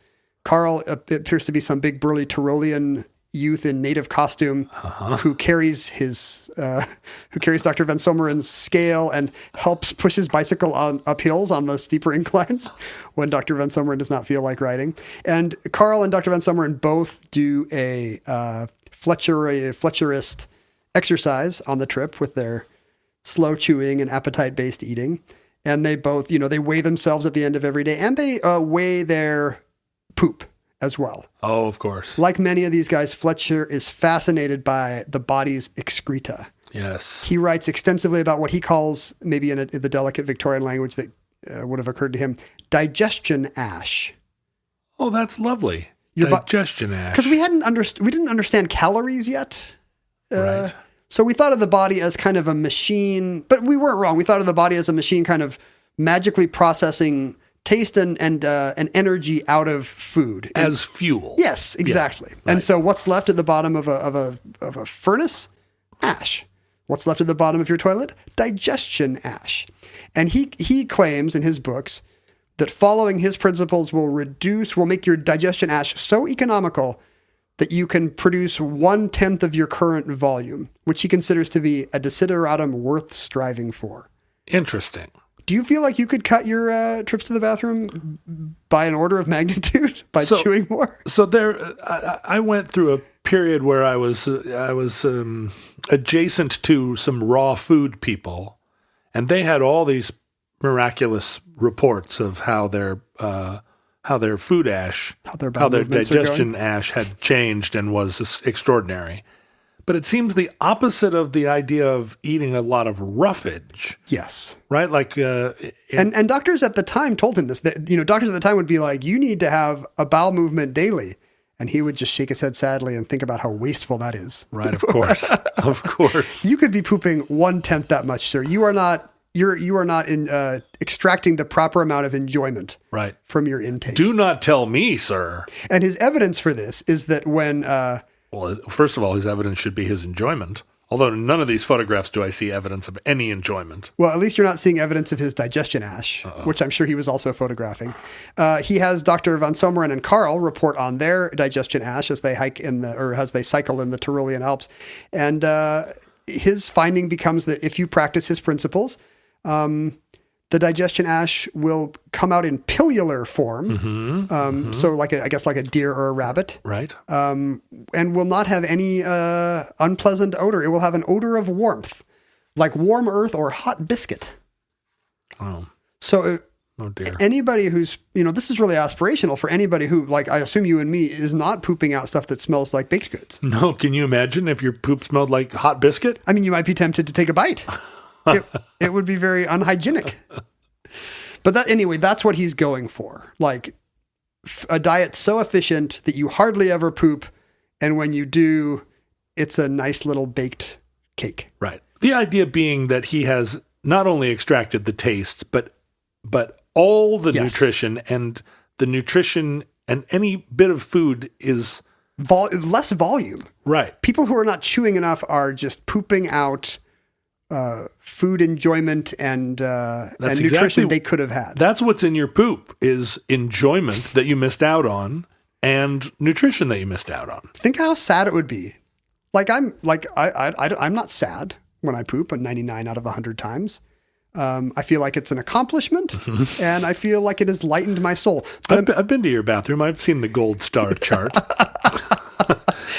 Carl appears to be some big burly Tyrolean youth in native costume who carries Dr. Van Sommeren's scale and helps push his bicycle up hills on the steeper inclines when Dr. Van Sommeren does not feel like riding. And Carl and Dr. Van Sommeren both do a Fletcherist exercise on the trip with their slow chewing and appetite-based eating. And they both, they weigh themselves at the end of every day, and they weigh their poop as well. Oh, of course. Like many of these guys, Fletcher is fascinated by the body's excreta. Yes. He writes extensively about what he calls, maybe in the delicate Victorian language that would have occurred to him, digestion ash. Oh, that's lovely. Digestion ash. Because we didn't understand calories yet. Right. So we thought of the body as kind of a machine, but we weren't wrong. We thought of the body as a machine kind of magically processing taste and energy out of food. As fuel. Yes, exactly. Yeah, right. And so what's left at the bottom of a furnace? Ash. What's left at the bottom of your toilet? Digestion ash. And he claims in his books that following his principles will make your digestion ash so economical that you can produce 1/10 of your current volume, which he considers to be a desideratum worth striving for. Interesting. Do you feel like you could cut your trips to the bathroom by an order of magnitude by chewing more? So I went through a period where I was adjacent to some raw food people, and they had all these miraculous reports of how their food ash, how their digestion ash had changed and was extraordinary. But it seems the opposite of the idea of eating a lot of roughage. Yes. Right? Like, and doctors at the time told him this. That, doctors at the time would be like, you need to have a bowel movement daily. And he would just shake his head sadly and think about how wasteful that is. Right, of course. Of course. You could be pooping 1/10 that much, sir. You are not extracting the proper amount of enjoyment from your intake. Do not tell me, sir. And his evidence for this is that when... well, first of all, his evidence should be his enjoyment. Although in none of these photographs do I see evidence of any enjoyment. Well, at least you're not seeing evidence of his digestion ash, which I'm sure he was also photographing. He has Dr. von Someren and Karl report on their digestion ash as they as they cycle in the Tyrolean Alps. And his finding becomes that if you practice his principles, the digestion ash will come out in pilular form. So like a deer or a rabbit. Right. And will not have any unpleasant odor. It will have an odor of warmth, like warm earth or hot biscuit. Oh. So oh dear. Anybody who's, this is really aspirational for anybody who, like I assume you and me, is not pooping out stuff that smells like baked goods. No. Can you imagine if your poop smelled like hot biscuit? I mean, you might be tempted to take a bite. It would be very unhygienic. But that's what he's going for. Like a diet so efficient that you hardly ever poop. And when you do, it's a nice little baked cake. Right. The idea being that he has not only extracted the taste, but all the nutrition, and the nutrition and any bit of food is less volume. Right. People who are not chewing enough are just pooping out food enjoyment and nutrition they could have had. That's what's in your poop, is enjoyment that you missed out on and nutrition that you missed out on. Think how sad it would be. I'm not sad when I poop 99 out of 100 times. I feel like it's an accomplishment, and I feel like it has lightened my soul. But I've been to your bathroom. I've seen the gold star chart.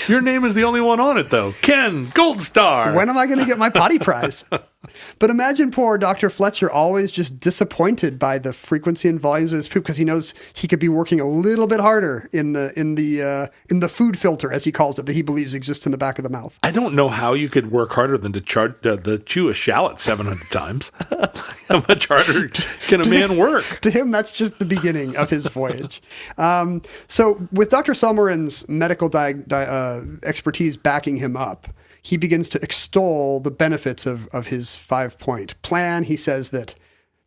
Your name is the only one on it, though. Ken, gold star. When am I going to get my potty prize? But imagine poor Dr. Fletcher always just disappointed by the frequency and volumes of his poop, because he knows he could be working a little bit harder in the food filter, as he calls it, that he believes exists in the back of the mouth. I don't know how you could work harder than to chew a shallot 700 times. How much harder can a man work? To him, that's just the beginning of his voyage. So with Dr. Someren's medical expertise backing him up, he begins to extol the benefits of his 5-point plan. He says that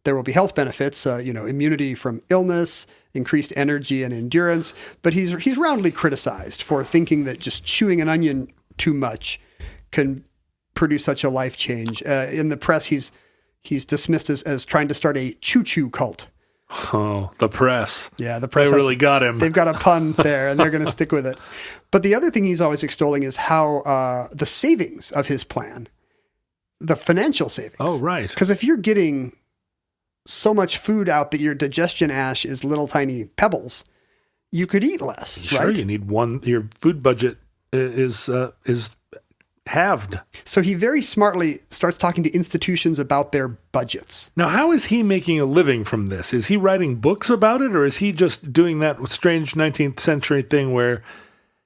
there will be health benefits, immunity from illness, increased energy and endurance. But he's roundly criticized for thinking that just chewing an onion too much can produce such a life change. In the press, he's dismissed as trying to start a choo-choo cult. Oh, the press. Yeah, the press. They really got him. They've got a pun there, and they're going to stick with it. But the other thing he's always extolling is how the savings of his plan, the financial savings. Oh, right. Because if you're getting so much food out that your digestion ash is little tiny pebbles, you could eat less, Sure, right? you need your food budget is halved. So he very smartly starts talking to institutions about their budgets. Now, how is he making a living from this? Is he writing books about it, or is he just doing that strange 19th century thing where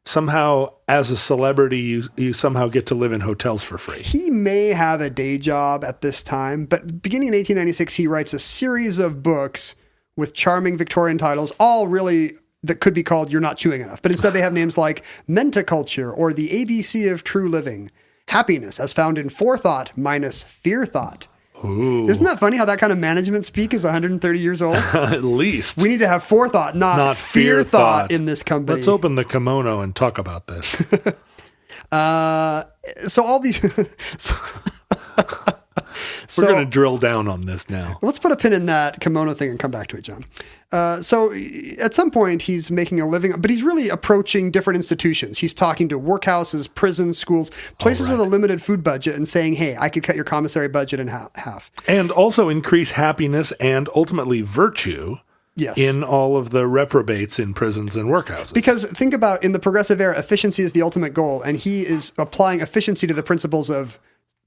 somehow, as a celebrity, you somehow get to live in hotels for free? He may have a day job at this time, but beginning in 1896, he writes a series of books with charming Victorian titles, all really that could be called You're Not Chewing Enough. But instead they have names like Mentaculture or The ABC of True Living, Happiness as found in Forethought minus Fear Thought. Ooh. Isn't that funny how that kind of management speak is 130 years old? At least. We need to have forethought, not fear thought in this company. Let's open the kimono and talk about this. So all these... We're going to drill down on this now. Let's put a pin in that kimono thing and come back to it, John. So at some point, he's making a living, but he's really approaching different institutions. He's talking to workhouses, prisons, schools, places with a limited food budget and saying, hey, I could cut your commissary budget in half. And also increase happiness and ultimately virtue in all of the reprobates in prisons and workhouses. Because think about, in the progressive era, efficiency is the ultimate goal, and he is applying efficiency to the principles of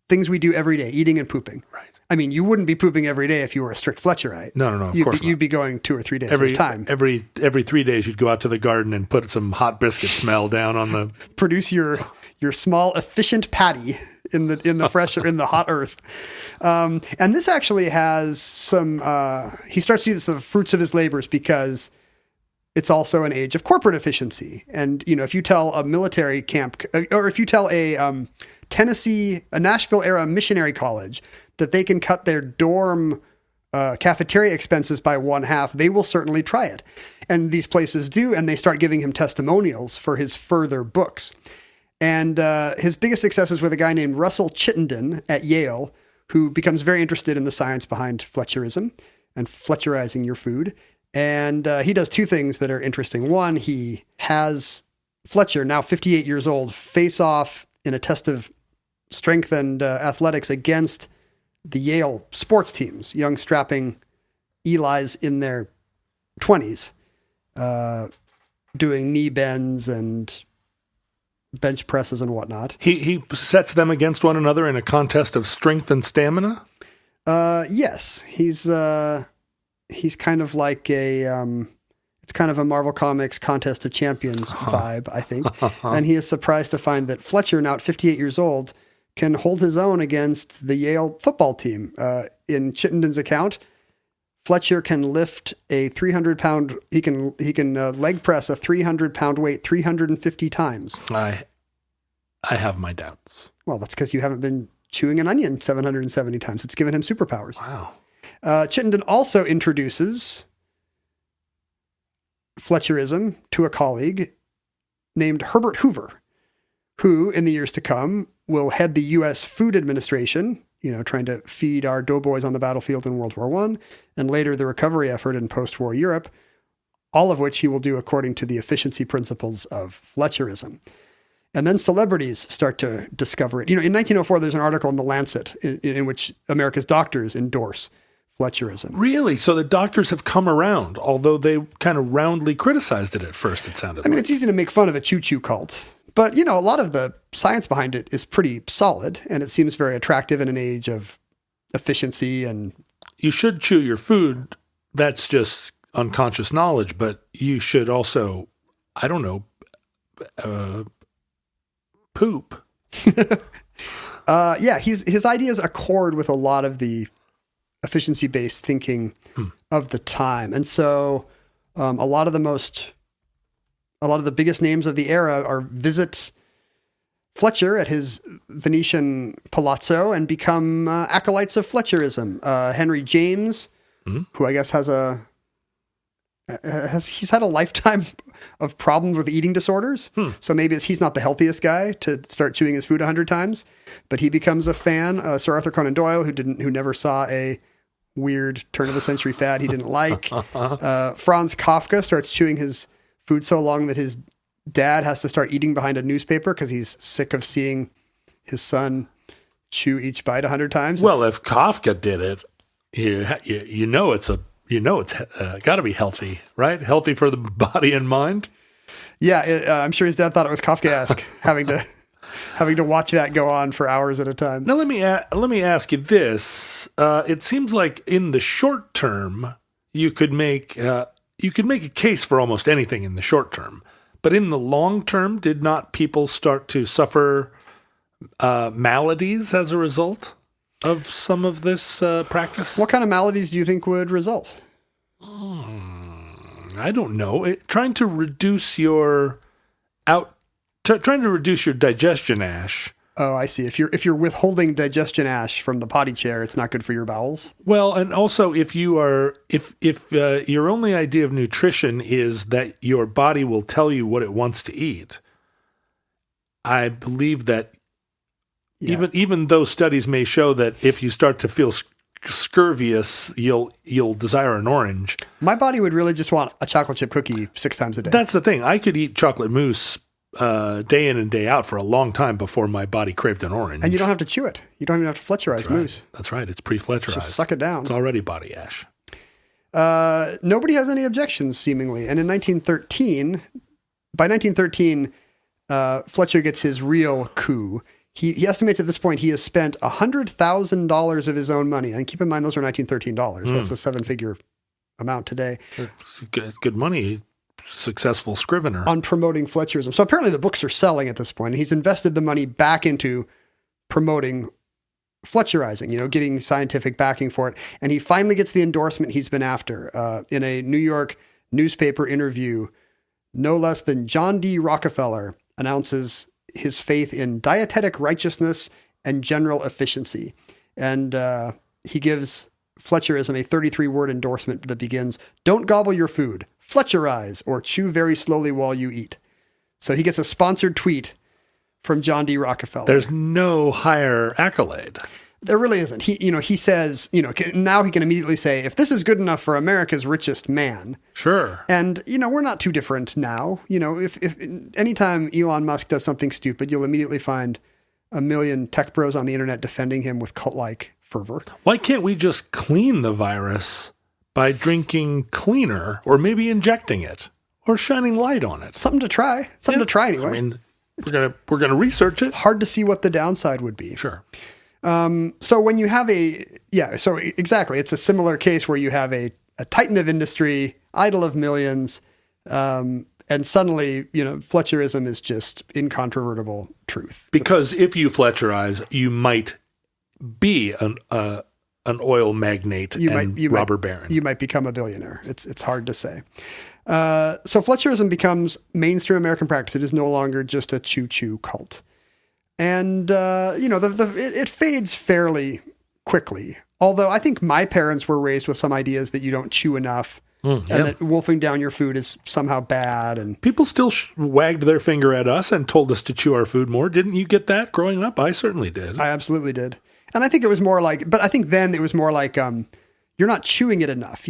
things we do every day, eating and pooping. Right. I mean, you wouldn't be pooping every day if you were a strict Fletcherite. No, of course not. You'd be going 2 or 3 days at a time. Every 3 days, you'd go out to the garden and put some hot biscuit smell down on the... Produce your small, efficient patty in the fresh, in the hot earth. And this actually has some... he starts to see the fruits of his labors because it's also an age of corporate efficiency. And, if you tell a military camp, or if you tell a Nashville-era missionary college that they can cut their dorm cafeteria expenses by 1/2, they will certainly try it. And these places do, and they start giving him testimonials for his further books. And his biggest success is with a guy named Russell Chittenden at Yale, who becomes very interested in the science behind Fletcherism and Fletcherizing your food. And he does 2 things that are interesting. One, he has Fletcher, now 58 years old, face off in a test of strength and athletics against the Yale sports teams, young strapping Eli's in their 20s, doing knee bends and bench presses and whatnot. He sets them against one another in a contest of strength and stamina? Yes. He's kind of like it's kind of a Marvel Comics Contest of Champions vibe, I think. And he is surprised to find that Fletcher, now at 58 years old, can hold his own against the Yale football team. In Chittenden's account, Fletcher can lift a 300-pound, he can leg press a 300-pound weight 350 times. I have my doubts. Well, that's because you haven't been chewing an onion 770 times. It's given him superpowers. Wow. Chittenden also introduces Fletcherism to a colleague named Herbert Hoover, who in the years to come will head the U.S. Food Administration, trying to feed our doughboys on the battlefield in World War I, and later the recovery effort in post-war Europe, all of which he will do according to the efficiency principles of Fletcherism. And then celebrities start to discover it. In 1904, there's an article in The Lancet in which America's doctors endorse Fletcherism. Really? So the doctors have come around, although they kind of roundly criticized it at first, it sounded like. It's easy to make fun of a choo-choo cult. But, a lot of the science behind it is pretty solid, and it seems very attractive in an age of efficiency and... You should chew your food. That's just unconscious knowledge, but you should also, poop. His ideas accord with a lot of the efficiency-based thinking of the time. And so a lot of the biggest names of the era visit Fletcher at his Venetian palazzo and become acolytes of Fletcherism. Henry James, who I guess he's had a lifetime of problems with eating disorders. So maybe he's not the healthiest guy to start chewing his food 100 times, but he becomes a fan. Sir Arthur Conan Doyle, who never saw a weird turn of the century fad he didn't like. Franz Kafka starts chewing his food so long that his dad has to start eating behind a newspaper because he's sick of seeing his son chew each bite 100 times. Well, if Kafka did it, it's got to be healthy, right? Healthy for the body and mind. Yeah, I'm sure his dad thought it was Kafkaesque having to watch that go on for hours at a time. Now let me ask you this: it seems like in the short term you could make a case for almost anything in the short term, but in the long term, did not people start to suffer maladies as a result of some of this practice? What kind of maladies do you think would result? I don't know. Trying to reduce your digestion ash. Oh, I see. If you're withholding digestion ash from the potty chair, it's not good for your bowels. Well, and also if your only idea of nutrition is that your body will tell you what it wants to eat, I believe that even though studies may show that if you start to feel scurvious, you'll desire an orange. My body would really just want a chocolate chip cookie 6 times a day. That's the thing. I could eat chocolate mousse day in and day out for a long time before my body craved an orange. And you don't have to chew it. You don't even have to Fletcherize mousse. That's right. It's pre-Fletcherized. Just suck it down. It's already body ash. Nobody has any objections, seemingly. And in 1913, Fletcher gets his real coup. He estimates at this point he has spent $100,000 of his own money. And keep in mind, those are $1913. That's a 7-figure amount today. Good money. Successful scrivener. On promoting Fletcherism. So apparently the books are selling at this point. And he's invested the money back into promoting Fletcherizing, getting scientific backing for it. And he finally gets the endorsement he's been after. In a New York newspaper interview, no less than John D. Rockefeller announces his faith in dietetic righteousness and general efficiency. And he gives Fletcherism a 33-word endorsement that begins, "Don't gobble your food. Fletcherize or chew very slowly while you eat." So he gets a sponsored tweet from John D. Rockefeller. There's no higher accolade. There really isn't. He says, now he can immediately say, if this is good enough for America's richest man. Sure. And, we're not too different now. If anytime Elon Musk does something stupid, you'll immediately find a million tech bros on the internet defending him with cult-like fervor. Why can't we just clean the virus by drinking cleaner or maybe injecting it or shining light on it? Something to try. Something to try anyway. I mean, we're gonna research it. Hard to see what the downside would be. Sure. So when you have so exactly, it's a similar case where you have a titan of industry, idol of millions, and suddenly, Fletcherism is just incontrovertible truth. Because if you Fletcherize, you might be an oil magnate robber baron. You might become a billionaire. It's hard to say. So Fletcherism becomes mainstream American practice. It is no longer just a choo-choo cult. And, it fades fairly quickly. Although I think my parents were raised with some ideas that you don't chew enough and that wolfing down your food is somehow bad. And people still wagged their finger at us and told us to chew our food more. Didn't you get that growing up? I certainly did. I absolutely did. And I think it was more like, but I think then it was more like, you're not chewing it enough.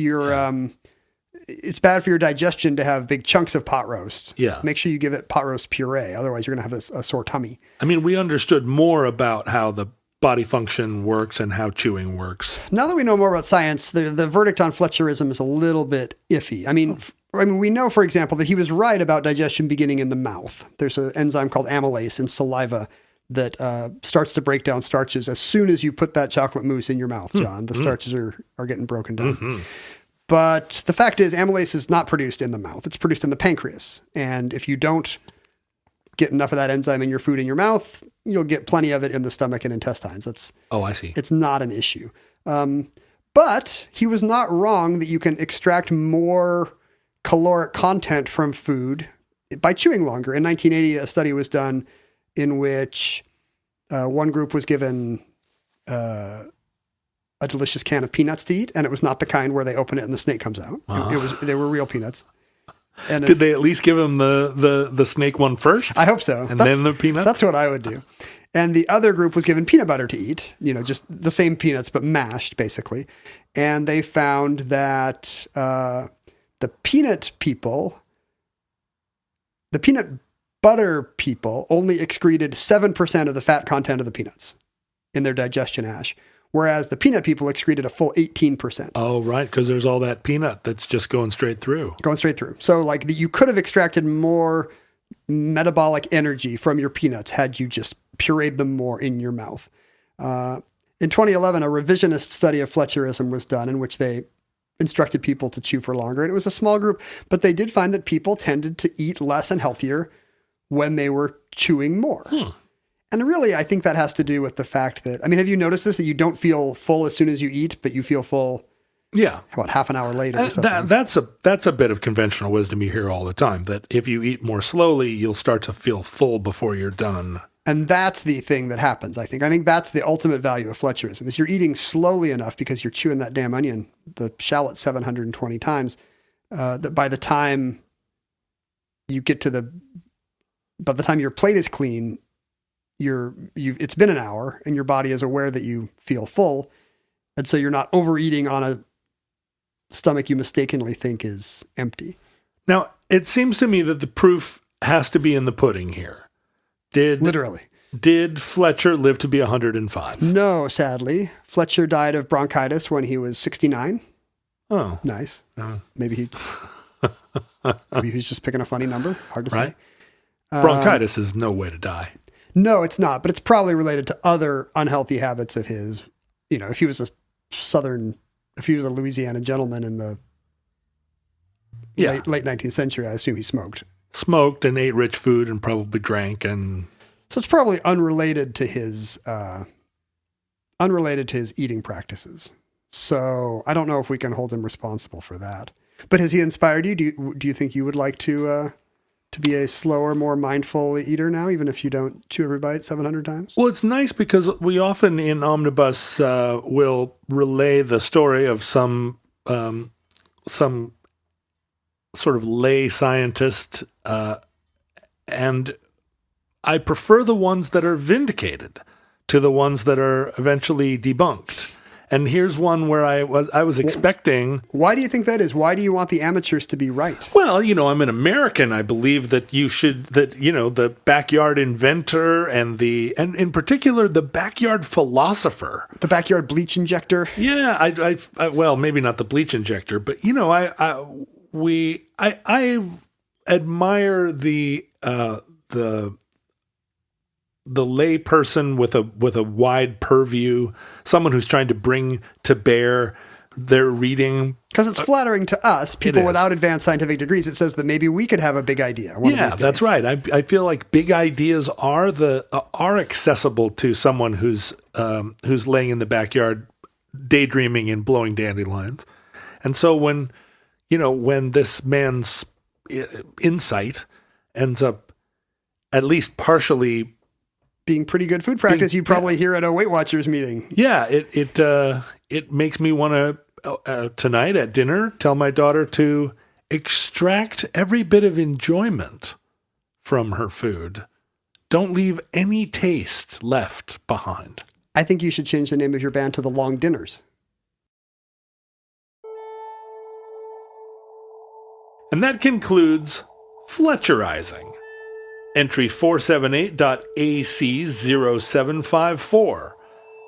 It's bad for your digestion to have big chunks of pot roast. Yeah. Make sure you give it pot roast puree. Otherwise, you're going to have a sore tummy. I mean, we understood more about how the body function works and how chewing works. Now that we know more about science, the verdict on Fletcherism is a little bit iffy. I mean, we know, for example, that he was right about digestion beginning in the mouth. There's an enzyme called amylase in saliva that starts to break down starches as soon as you put that chocolate mousse in your mouth, John. The starches are getting broken down. Mm-hmm. But the fact is, amylase is not produced in the mouth. It's produced in the pancreas. And if you don't get enough of that enzyme in your food in your mouth, you'll get plenty of it in the stomach and intestines. I see. It's not an issue. But he was not wrong that you can extract more caloric content from food by chewing longer. In 1980, a study was done in which one group was given a delicious can of peanuts to eat, and it was not the kind where they open it and the snake comes out. They were real peanuts. And did they at least give him the snake one first? I hope so. And then the peanuts? That's what I would do. And the other group was given peanut butter to eat, just the same peanuts, but mashed, basically. And they found that the peanut butter people only excreted 7% of the fat content of the peanuts in their digestion ash, whereas the peanut people excreted a full 18%. Oh, right, because there's all that peanut that's just going straight through. Going straight through. So like you could have extracted more metabolic energy from your peanuts had you just pureed them more in your mouth. In 2011, a revisionist study of Fletcherism was done in which they instructed people to chew for longer. And it was a small group, but they did find that people tended to eat less and healthier when they were chewing more. And really, I think that has to do with the fact that, I mean, have you noticed this, that you don't feel full as soon as you eat, but you feel full, about half an hour later or something? That's a bit of conventional wisdom you hear all the time, that if you eat more slowly, you'll start to feel full before you're done. And that's the thing that happens, I think. I think that's the ultimate value of Fletcherism, is you're eating slowly enough because you're chewing that damn onion, the shallot 720 times, that by the time you get to by the time your plate is clean, it's been an hour and your body is aware that you feel full. And so you're not overeating on a stomach you mistakenly think is empty. Now, it seems to me that the proof has to be in the pudding here. Literally. Did Fletcher live to be 105? No, sadly. Fletcher died of bronchitis when he was 69. Oh. Nice. Maybe he was just picking a funny number. Hard to say. Bronchitis is no way to die. No, it's not, but it's probably related to other unhealthy habits of his. You know, if he was a Louisiana gentleman in the late 19th century, I assume he smoked. Smoked and ate rich food and probably drank, and so it's probably unrelated to his eating practices. So I don't know if we can hold him responsible for that. But has he inspired you? Do you think you would like to be a slower, more mindful eater now, even if you don't chew every bite 700 times? Well, it's nice because we often in Omnibus will relay the story of some sort of lay scientist, and I prefer the ones that are vindicated to the ones that are eventually debunked. And here's one where I was expecting. Why do you think that is? Why do you want the amateurs to be right? Well, I'm an American. I believe that the backyard inventor and in particular the backyard philosopher, the backyard bleach injector. Yeah, I well, maybe not the bleach injector, but I admire the lay person with a wide purview, someone who's trying to bring to bear their reading. Because it's flattering to us, people without advanced scientific degrees. It says that maybe we could have a big idea. Yeah, that's right. I feel like big ideas are accessible to someone who's laying in the backyard, daydreaming and blowing dandelions. And so when this man's insight ends up at least partially being pretty good food practice, you'd probably hear at a Weight Watchers meeting. Yeah, it makes me want to tonight at dinner tell my daughter to extract every bit of enjoyment from her food. Don't leave any taste left behind. I think you should change the name of your band to the Long Dinners. And that concludes Fletcherizing. Entry 478.AC0754.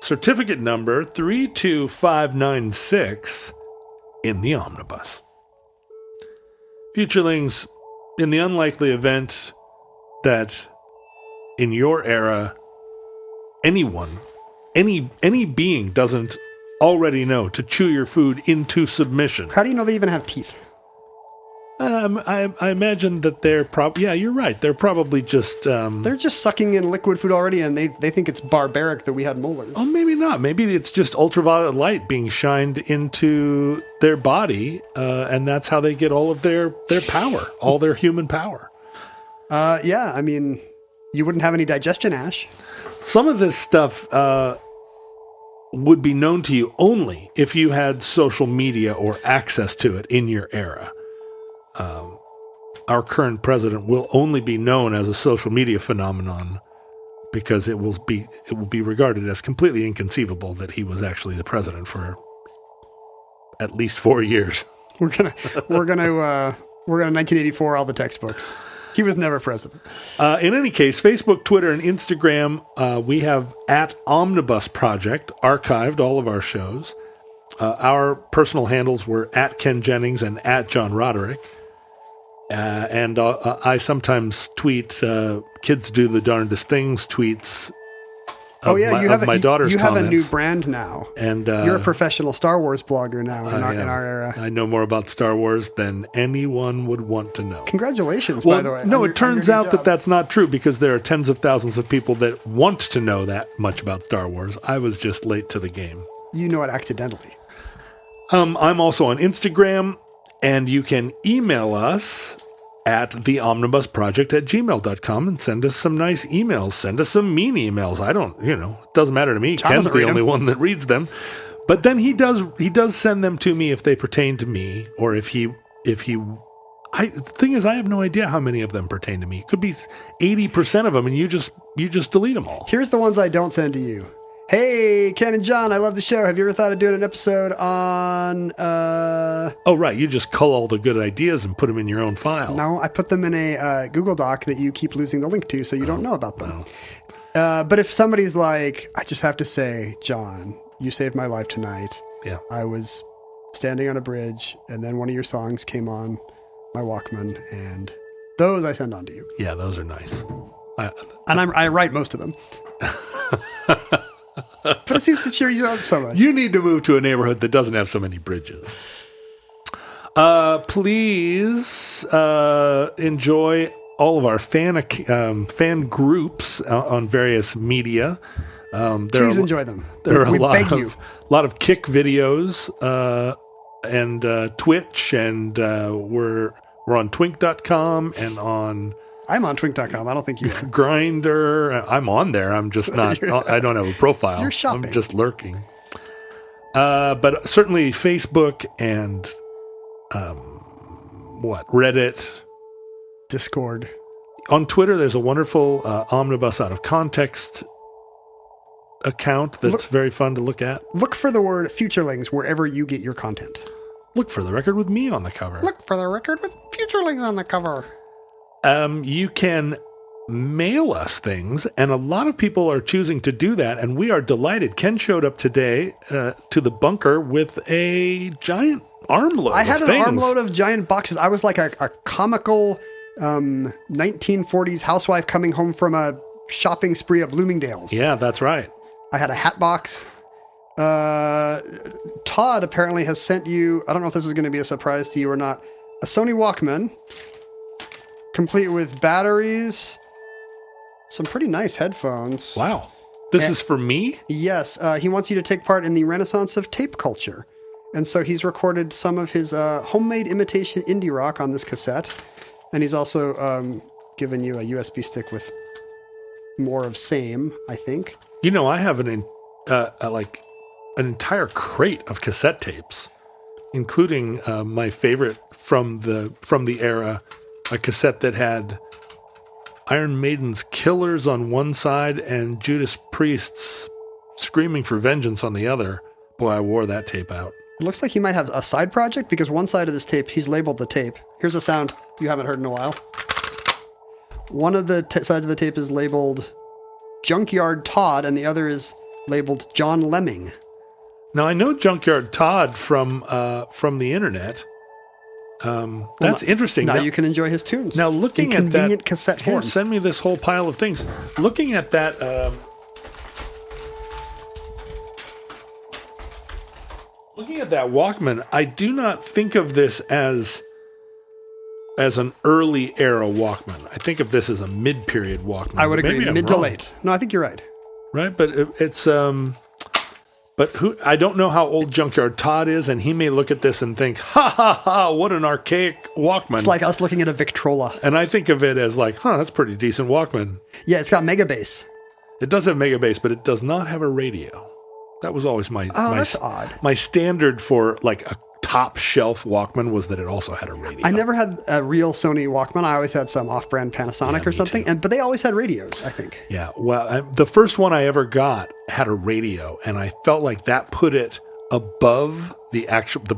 Certificate number 32596 in the Omnibus. Futurelings, in the unlikely event that in your era anyone, any being doesn't already know to chew your food into submission. How do you know they even have teeth? I imagine that they're probably... Yeah, you're right. They're probably just... They're just sucking in liquid food already, and they think it's barbaric that we had molars. Oh, maybe not. Maybe it's just ultraviolet light being shined into their body, and that's how they get all of their power, all their human power. Yeah, I mean, you wouldn't have any digestion ash. Some of this stuff would be known to you only if you had social media or access to it in your era. Our current president will only be known as a social media phenomenon because it will be regarded as completely inconceivable that he was actually the president for at least 4 years. We're gonna 1984 all the textbooks. He was never president. In any case, Facebook, Twitter, and Instagram, we have at Omnibus Project archived all of our shows. Our personal handles were at Ken Jennings and at John Roderick. And I sometimes tweet kids do the darndest things tweets. You have my daughter's You have comments. a new brand now, and you're a professional Star Wars blogger now in our era. I know more about Star Wars than anyone would want to know. Congratulations, by the way. No, it turns out that that's not true because there are tens of thousands of people that want to know that much about Star Wars. I was just late to the game. You know it accidentally. I'm also on Instagram, and you can email us at theomnibusproject@gmail.com and send us some nice emails. Send us some mean emails. I don't, it doesn't matter to me. John Ken's doesn't the read only them. one that reads them. But then he does send them to me if they pertain to me, or the thing is, I have no idea how many of them pertain to me. It could be 80% of them, and you just delete them all. Here's the ones I don't send to you. Hey, Ken and John, I love the show. Have you ever thought of doing an episode on... Oh, right. You just cull all the good ideas and put them in your own file. No, I put them in a Google Doc that you keep losing the link to, so you don't know about them. No. But if somebody's like, I just have to say, John, you saved my life tonight. Yeah. I was standing on a bridge, and then one of your songs came on my Walkman, and those I send on to you. Yeah, those are nice. I write most of them. But it seems to cheer you up so much. You need to move to a neighborhood that doesn't have so many bridges. Please enjoy all of our fan groups on various media. Please enjoy them. There are we a lot beg of you. lot of Kick videos and Twitch, and we're on twink.com and on. I'm on twink.com. I don't think you are. Grindr. I'm on there. I'm just not. I don't have a profile. You're shopping. I'm just lurking. But certainly Facebook and Reddit, Discord. On Twitter, there's a wonderful Omnibus Out of Context account that's very fun to look at. Look for the word Futurelings wherever you get your content. Look for the record with me on the cover. Look for the record with Futurelings on the cover. You can mail us things, and a lot of people are choosing to do that, and we are delighted. Ken showed up today to the bunker with a giant armload I had of an things. armload of giant boxes. I was like a comical 1940s housewife coming home from a shopping spree at Bloomingdale's. Yeah, that's right. I had a hat box. Todd apparently has sent you, I don't know if this is going to be a surprise to you or not, a Sony Walkman, complete with batteries, some pretty nice headphones. Wow. This is for me? Yes. He wants you to take part in the renaissance of tape culture. And so he's recorded some of his homemade imitation indie rock on this cassette. And he's also given you a USB stick with more of same, I think. I have an entire crate of cassette tapes, including my favorite from the era, a cassette that had Iron Maiden's Killers on one side and Judas Priest's Screaming for Vengeance on the other. Boy, I wore that tape out. It looks like he might have a side project because one side of this tape, he's labeled the tape. Here's a sound you haven't heard in a while. One of the sides of the tape is labeled Junkyard Todd, and the other is labeled John Lemming. Now, I know Junkyard Todd from the internet. That's interesting. Now you can enjoy his tunes. Now, looking in at convenient that, cassette form. Send me this whole pile of things. Looking at that, Walkman, I do not think of this as an early era Walkman. I think of this as a mid-period Walkman. I would agree, Maybe I'm mid to wrong. late. No, I think you're right. Right, but it's But I don't know how old Junkyard Todd is, and he may look at this and think, ha ha ha, what an archaic Walkman. It's like us looking at a Victrola. And I think of it as like, that's a pretty decent Walkman. Yeah, it's got mega bass. It does have mega bass, but it does not have a radio. That was always that's odd. My standard for like a top shelf Walkman was that it also had a radio. I never had a real Sony Walkman. I always had some off-brand Panasonic or something, but they always had radios, I think. Yeah, well, the first one I ever got had a radio, and I felt like that put it above the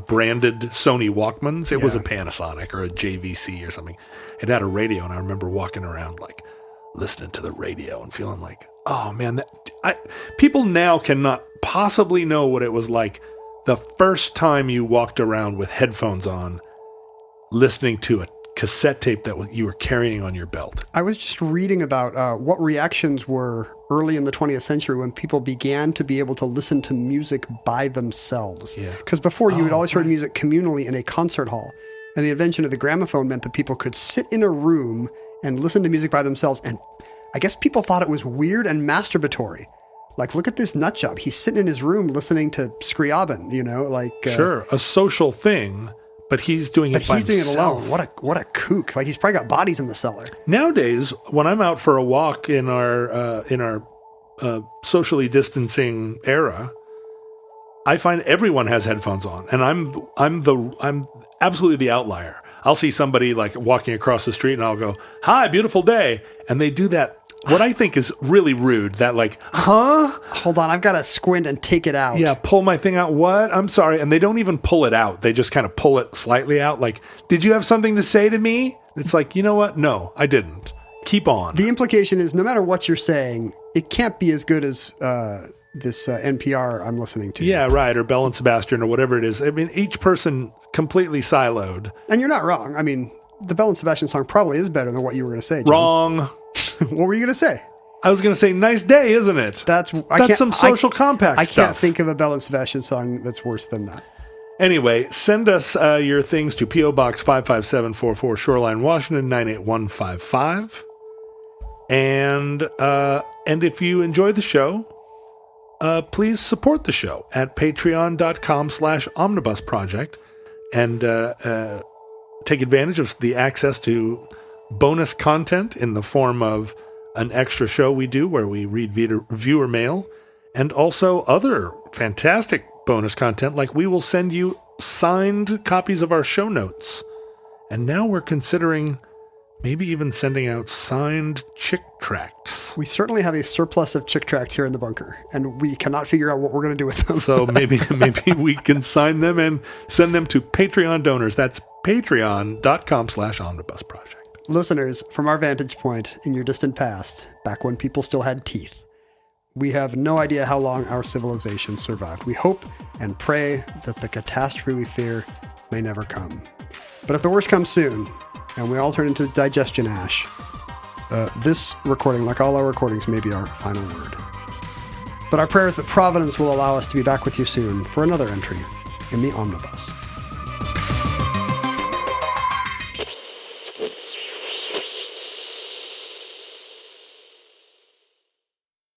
branded Sony Walkmans. It was a Yeah. Panasonic or a JVC or something. It had a radio, and I remember walking around like listening to the radio and feeling like, oh man, people now cannot possibly know what it was like the first time you walked around with headphones on, listening to a cassette tape that you were carrying on your belt. I was just reading about what reactions were early in the 20th century when people began to be able to listen to music by themselves. Yeah. Because before you had always heard music communally in a concert hall. And the invention of the gramophone meant that people could sit in a room and listen to music by themselves. And I guess people thought it was weird and masturbatory. Like, look at this nut job. He's sitting in his room listening to Scriabin, like... Sure, a social thing, but he's doing it by himself. But he's doing it alone. What a kook. Like, he's probably got bodies in the cellar. Nowadays, when I'm out for a walk in our socially distancing era, I find everyone has headphones on, and I'm absolutely the outlier. I'll see somebody like walking across the street, and I'll go, "Hi, beautiful day," and they do that. What I think is really rude. That like, huh? Hold on, I've got to squint and take it out. Yeah, pull my thing out. What? I'm sorry, and they don't even pull it out. They just kind of pull it slightly out. Like, did you have something to say to me? It's like, you know what? No, I didn't. Keep on. The implication is, no matter what you're saying, it can't be as good as this NPR I'm listening to. Yeah, right, or Bell and Sebastian, or whatever it is. I mean, each person completely siloed. And you're not wrong. I mean, the Bell and Sebastian song probably is better than what you were going to say, John. Wrong. What were you going to say? I was going to say, nice day, isn't it? That's some social compact I stuff. can't think of a Bell and Sebastian song that's worse than that. Anyway, send us your things to P.O. Box 55744, Shoreline, Washington, 98155. And if you enjoy the show, please support the show at patreon.com/omnibus project and take advantage of the access to bonus content in the form of an extra show we do where we read viewer mail, and also other fantastic bonus content, like we will send you signed copies of our show notes. And now we're considering maybe even sending out signed chick tracts. We certainly have a surplus of chick tracts here in the bunker, and we cannot figure out what we're going to do with them. So maybe we can sign them and send them to Patreon donors. That's patreon.com/omnibus project. Listeners, from our vantage point in your distant past, back when people still had teeth, we have no idea how long our civilization survived. We hope and pray that the catastrophe we fear may never come. But if the worst comes soon, and we all turn into digestion ash, this recording, like all our recordings, may be our final word. But our prayer is that Providence will allow us to be back with you soon for another entry in the Omnibus.